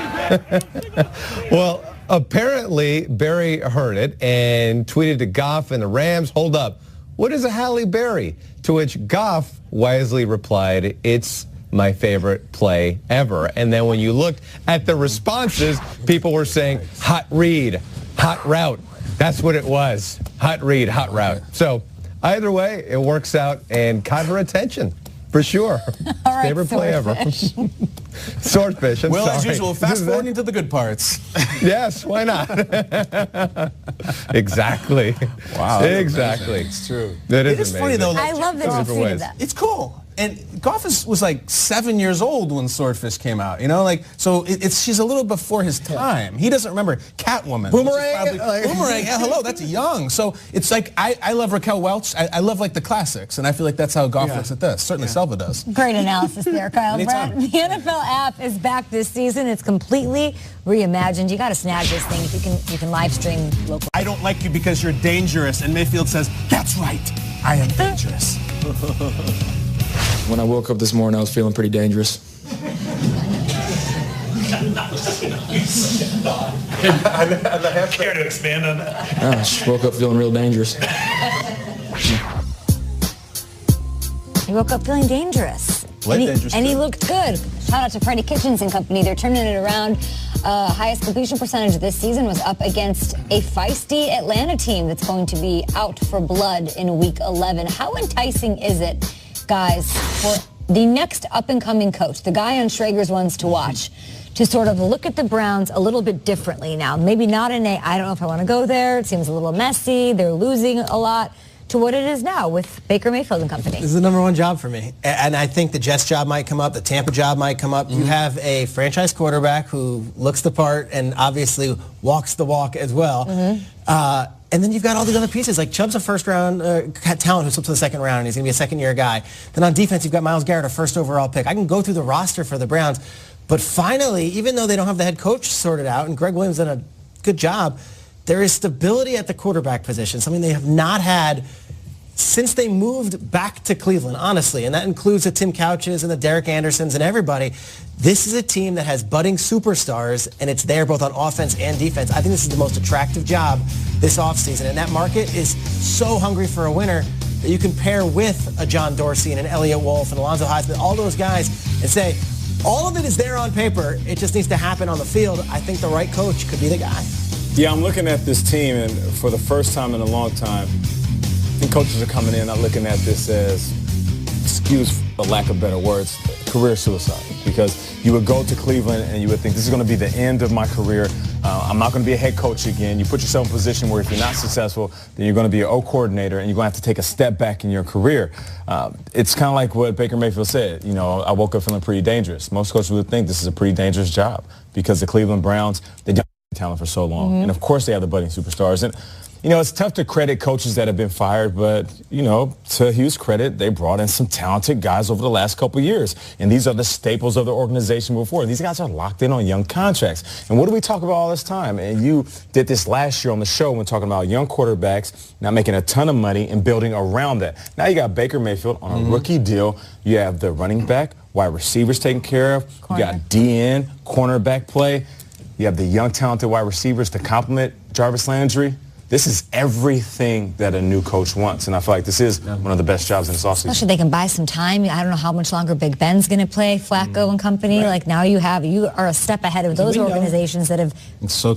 Berry! Well, apparently, Berry heard it and tweeted to Goff and the Rams, hold up, what is a Halle Berry? To which Goff wisely replied, it's my favorite play ever. And then when you looked at the responses, people were saying, hot read, hot route. That's what it was, hot read, hot route. So either way, it works out and caught her attention. For sure. All right, favorite play ever. Swordfish, I'm sorry. As usual, fast forwarding to the good parts. Yes, why not? Exactly. Wow. Exactly. It's true. That is It is amazing. funny, though. I love that you tweeted that. It's cool. And Goff was like 7 years old when Swordfish came out, you know? Like, so she's a little before his time. He doesn't remember Catwoman. Boomerang? Boomerang, yeah, hello, that's young. So it's like, I love Raquel Welch. I love, like, the classics, and I feel like that's how Goff looks at this. Certainly Selva does. Great analysis there, Kyle. Brett, the NFL app is back this season. It's completely reimagined. You got to snag this thing if you can live stream local. I don't like you because you're dangerous, and Mayfield says, that's right, I am dangerous. When I woke up this morning, I was feeling pretty dangerous. Care to expand on that? I just woke up feeling real dangerous. He woke up feeling dangerous. And he looked good. Shout out to Freddie Kitchens and company. They're turning it around. Highest completion percentage this season was up against a feisty Atlanta team that's going to be out for blood in Week 11. How enticing is it, guys, for the next up-and-coming coach, the guy on Schrager's ones to watch, to sort of look at the Browns a little bit differently now? Maybe not I don't know if I want to go there. It seems a little messy. They're losing a lot, to what it is now with Baker Mayfield and company. This is the number one job for me. And I think the Jets job might come up, the Tampa job might come up. You have a franchise quarterback who looks the part and obviously walks the walk as well. And then you've got all these other pieces. Like Chubb's a first-round talent who slipped to the second round, and he's going to be a second-year guy. Then on defense, you've got Myles Garrett, a first overall pick. I can go through the roster for the Browns. But finally, even though they don't have the head coach sorted out, and Greg Williams done a good job, there is stability at the quarterback position, something they have not had since they moved back to Cleveland, honestly. And that includes the Tim Couches and the Derek Andersons and everybody. This is a team that has budding superstars, and it's there both on offense and defense. I think this is the most attractive job this offseason. And that market is so hungry for a winner that you can pair with a John Dorsey and an Elliott Wolf and Alonzo Highsmith, all those guys, and say, all of it is there on paper. It just needs to happen on the field. I think the right coach could be the guy. Yeah, I'm looking at this team, and for the first time in a long time, I think coaches are coming in not looking at this as, excuse for lack of better words, career suicide. Because you would go to Cleveland and you would think this is going to be the end of my career. I'm not going to be a head coach again. You put yourself in a position where if you're not successful, then you're going to be an O coordinator and you're going to have to take a step back in your career. It's kind of like what Baker Mayfield said. You know, I woke up feeling pretty dangerous. Most coaches would think this is a pretty dangerous job because the Cleveland Browns, they don't have talent for so long. And of course they have the budding superstars. And you know, it's tough to credit coaches that have been fired, but, you know, to Hugh's credit, they brought in some talented guys over the last couple of years. And these are the staples of the organization before. These guys are locked in on young contracts. And what do we talk about all this time? And you did this last year on the show when talking about young quarterbacks not making a ton of money and building around that. Now you got Baker Mayfield on a rookie deal. You have the running back, wide receivers taken care of. You got DN, cornerback play. You have the young talented wide receivers to complement Jarvis Landry. This is everything that a new coach wants, and I feel like this is one of the best jobs in this offseason. Especially they can buy some time. I don't know how much longer Big Ben's going to play, Flacco and company. Like now you are a step ahead of those organizations that have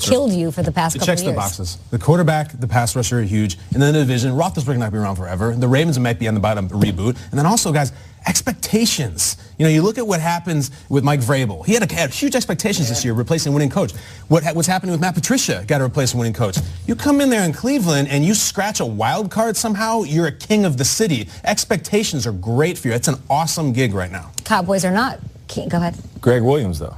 killed you for the past couple of years. It checks the boxes. The quarterback, the pass rusher are huge, and then the division. Roethlisberger not be around forever. The Ravens might be on the bottom reboot, and then also, guys, expectations. You know, you look at what happens with Mike Vrabel. He had huge expectations this year, replacing a winning coach. What's happening with Matt Patricia? Got to replace a winning coach. You come in there in Cleveland and you scratch a wild card somehow, you're a king of the city. Expectations are great for you. It's an awesome gig right now. Cowboys are not king. Go ahead. Greg Williams, though.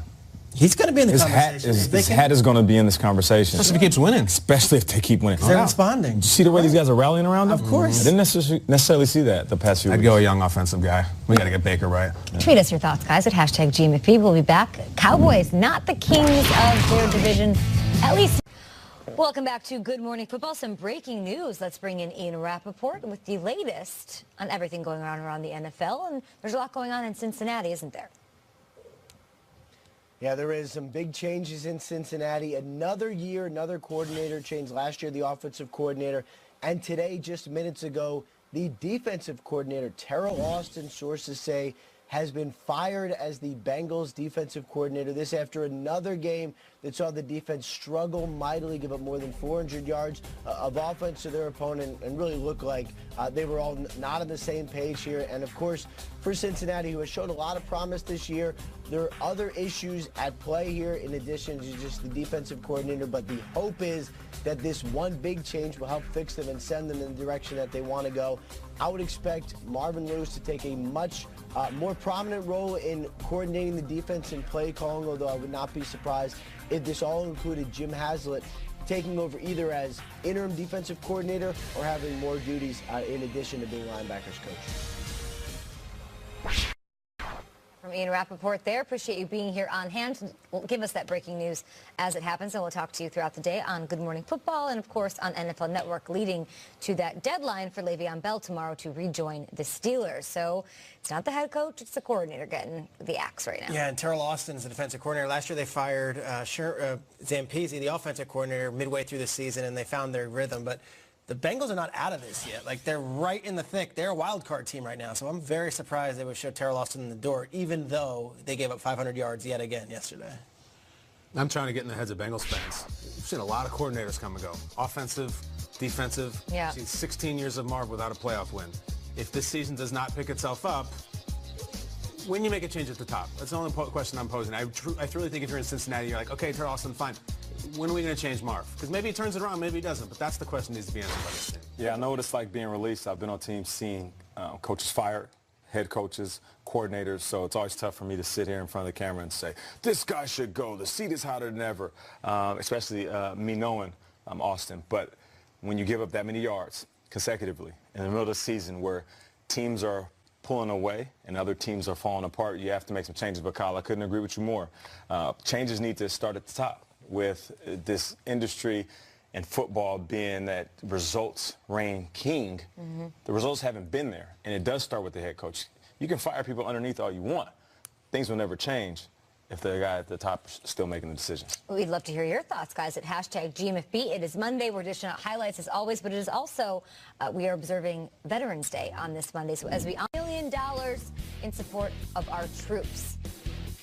He's going to be in the conversation. His hat is going to be in this conversation. Especially if he keeps winning. Especially if they keep winning. They're responding. Did you see the way these guys are rallying around him? Of course. I didn't necessarily see that the past few weeks. I'd go a young offensive guy. We got to get Baker right. Tweet us your thoughts, guys, at #GMFP. We'll be back. Cowboys, not the kings of their division, at least. Welcome back to Good Morning Football. Some breaking news. Let's bring in Ian Rappaport with the latest on everything going on around the NFL. And there's a lot going on in Cincinnati, isn't there? Yeah, there is some big changes in Cincinnati. Another year, another coordinator changed. Last year, the offensive coordinator. And today, just minutes ago, the defensive coordinator, Terrell Austin, sources say, has been fired as the Bengals defensive coordinator. This after another game that saw the defense struggle mightily, give up more than 400 yards of offense to their opponent, and really look like they were all not on the same page here. And of course, for Cincinnati, who has shown a lot of promise this year, there are other issues at play here in addition to just the defensive coordinator. But the hope is that this one big change will help fix them and send them in the direction that they want to go. I would expect Marvin Lewis to take a much more prominent role in coordinating the defense and play calling, although I would not be surprised if this all included Jim Haslett taking over either as interim defensive coordinator or having more duties in addition to being linebackers coach. From Ian Rappaport there. Appreciate you being here on hand. Give us that breaking news as it happens, and we'll talk to you throughout the day on Good Morning Football and, of course, on NFL Network, leading to that deadline for Le'Veon Bell tomorrow to rejoin the Steelers. So it's not the head coach, it's the coordinator getting the axe right now. Yeah, and Terrell Austin's the defensive coordinator. Last year they fired Zampese, the offensive coordinator, midway through the season, and they found their rhythm. But the Bengals are not out of this yet. Like, they're right in the thick. They're a wild card team right now. So I'm very surprised they would show Terrell Austin in the door, even though they gave up 500 yards yet again yesterday. I'm trying to get in the heads of Bengals fans. We've seen a lot of coordinators come and go. Offensive, defensive. Yeah. We've seen 16 years of Marv without a playoff win. If this season does not pick itself up, when you make a change at the top? That's the only question I'm posing. I truly think if you're in Cincinnati, you're like, okay, Terrell Austin, fine. When are we going to change Marv? Because maybe he turns it around, maybe he doesn't. But that's the question that needs to be answered by this team. Yeah, I know what it's like being released. I've been on teams seeing coaches fired, head coaches, coordinators. So it's always tough for me to sit here in front of the camera and say, this guy should go. The seat is hotter than ever, especially me knowing Austin. But when you give up that many yards consecutively in the middle of the season where teams are pulling away and other teams are falling apart, you have to make some changes. But, Kyle, I couldn't agree with you more. Changes need to start at the top, with this industry and football being that results reign king. Mm-hmm. The results haven't been there, and it does start with the head coach. You can fire people underneath all you want. Things will never change if the guy at the top is still making the decisions. We'd love to hear your thoughts, guys, at #GMFB. It is Monday. We're dishing out highlights as always, but it is also, we are observing Veterans Day on this Monday. So as we $1 million in support of our troops.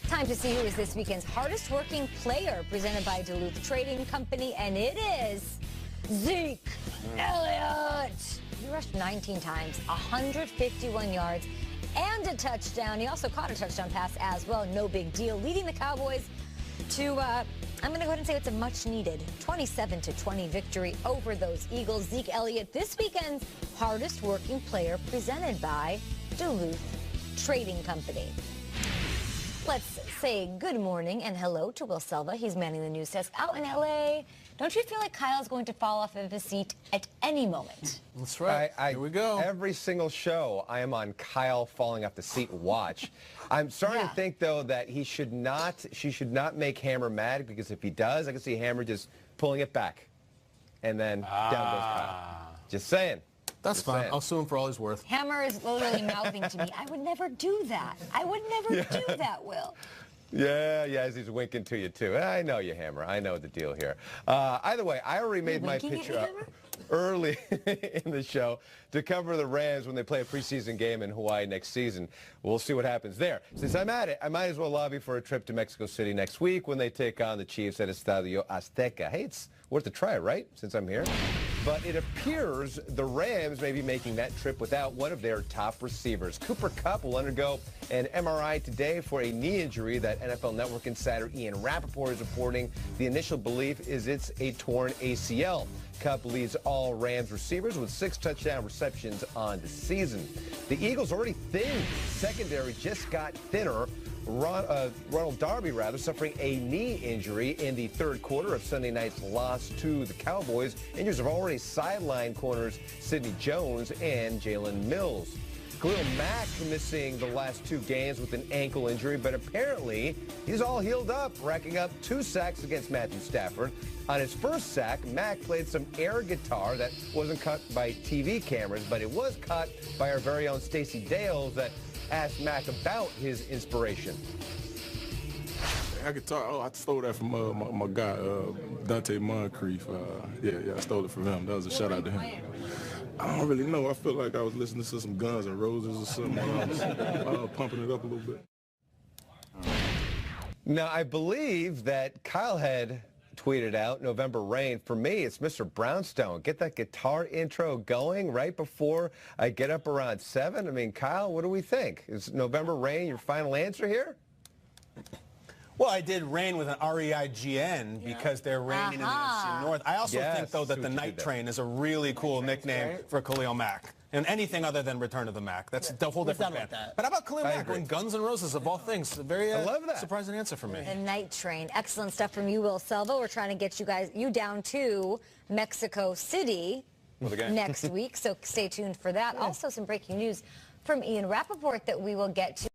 Time to see who is this weekend's hardest working player, presented by Duluth Trading Company, and it is Zeke Elliott. He rushed 19 times, 151 yards, and a touchdown. He also caught a touchdown pass as well. No big deal, leading the Cowboys to, I'm going to go ahead and say it's a much-needed 27-20 victory over those Eagles. Zeke Elliott, this weekend's hardest working player, presented by Duluth Trading Company. Let's say good morning and hello to Will Selva. He's manning the news desk out in L.A. Don't you feel like Kyle's going to fall off of his seat at any moment? That's right. Here we go. Every single show, I am on Kyle falling off the seat watch. I'm starting to think, though, that she should not make Hammer mad, because if he does, I can see Hammer just pulling it back. And then down goes Kyle. Just saying. That's fine. I'll sue him for all he's worth. Hammer is literally mouthing to me, I would never do that. I would never do that, Will. Yeah, as he's winking to you, too. I know you, Hammer. I know the deal here. Either way, I already made my picture early in the show to cover the Rams when they play a preseason game in Hawaii next season. We'll see what happens there. Since I'm at it, I might as well lobby for a trip to Mexico City next week when they take on the Chiefs at Estadio Azteca. Hey, it's worth a try, right, since I'm here? But it appears the Rams may be making that trip without one of their top receivers. Cooper Kupp will undergo an MRI today for a knee injury that NFL Network insider Ian Rappaport is reporting. The initial belief is it's a torn ACL. Kupp leads all Rams receivers with 6 touchdown receptions on the season. The Eagles' already thin secondary just got thinner. Ronald Darby, suffering a knee injury in the third quarter of Sunday night's loss to the Cowboys. Injuries have already sidelined corners Sidney Jones and Jalen Mills. Khalil Mack missing the last 2 games with an ankle injury, but apparently he's all healed up, racking up 2 sacks against Matthew Stafford. On his first sack, Mack played some air guitar that wasn't caught by TV cameras, but it was caught by our very own Stacey Dales that asked Mack about his inspiration. I guitar. I stole that from my guy, Dante Moncrief. I stole it from him. That was a shout out to him. I don't really know. I feel like I was listening to some Guns N' Roses or something. I was pumping it up a little bit. Now, I believe that Kyle had tweeted out November Rain. For me, it's Mr. Brownstone. Get that guitar intro going right before I get up around 7. I mean, Kyle, what do we think? Is November Rain your final answer here? Well, I did reign with an R-E-I-G-N because they're reigning in the NFC North. I also think, though, that the Night Train is a really cool nickname for Khalil Mack. And anything other than Return of the Mack. That's a whole different band. But how about Khalil Mack when Guns N' Roses, of all things? A very surprising answer for me. The Night Train. Excellent stuff from you, Will Selva. We're trying to get you down to Mexico City next week, so stay tuned for that. Also, some breaking news from Ian Rappaport that we will get to.